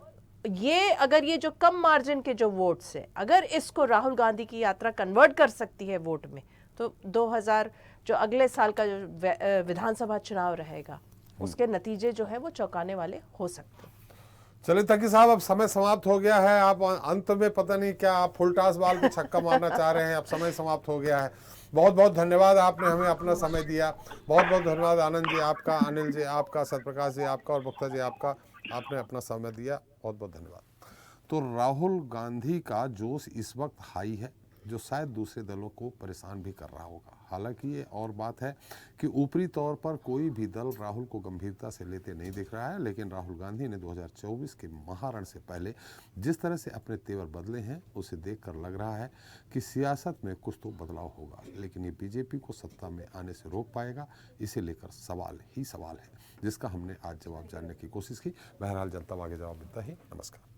अगर ये जो कम मार्जिन के जो वोट्स है, अगर इसको राहुल गांधी की यात्रा कन्वर्ट कर सकती है वोट में, तो 2000 जो अगले साल का जो विधानसभा चुनाव रहेगा, उसके नतीजे जो है वो चौंकाने वाले हो सकते हैं। चलिए तकी साहब, अब समय समाप्त हो गया है। आप अंत में पता नहीं क्या आप फुल टॉस बॉल को छक्का मारना चाह रहे हैं, अब समय समाप्त हो गया है। बहुत बहुत धन्यवाद, आपने हमें अपना समय दिया। बहुत बहुत धन्यवाद आनंद जी आपका, अनिल जी आपका, सत्यप्रकाश जी आपका और मुक्ता जी आपका, आपने अपना समय दिया। बहुत बहुत धन्यवाद। तो राहुल गांधी का जोश इस वक्त हाई है, जो शायद दूसरे दलों को परेशान भी कर रहा होगा। हालांकि ये और बात है कि ऊपरी तौर पर कोई भी दल राहुल को गंभीरता से लेते नहीं दिख रहा है, लेकिन राहुल गांधी ने 2024 के महारण से पहले जिस तरह से अपने तेवर बदले हैं, उसे देखकर लग रहा है कि सियासत में कुछ तो बदलाव होगा। लेकिन ये बीजेपी को सत्ता में आने से रोक पाएगा, इसे लेकर सवाल ही सवाल है, जिसका हमने आज जवाब जानने की कोशिश की। बहरहाल जनता आगे जवाब देता ही। नमस्कार।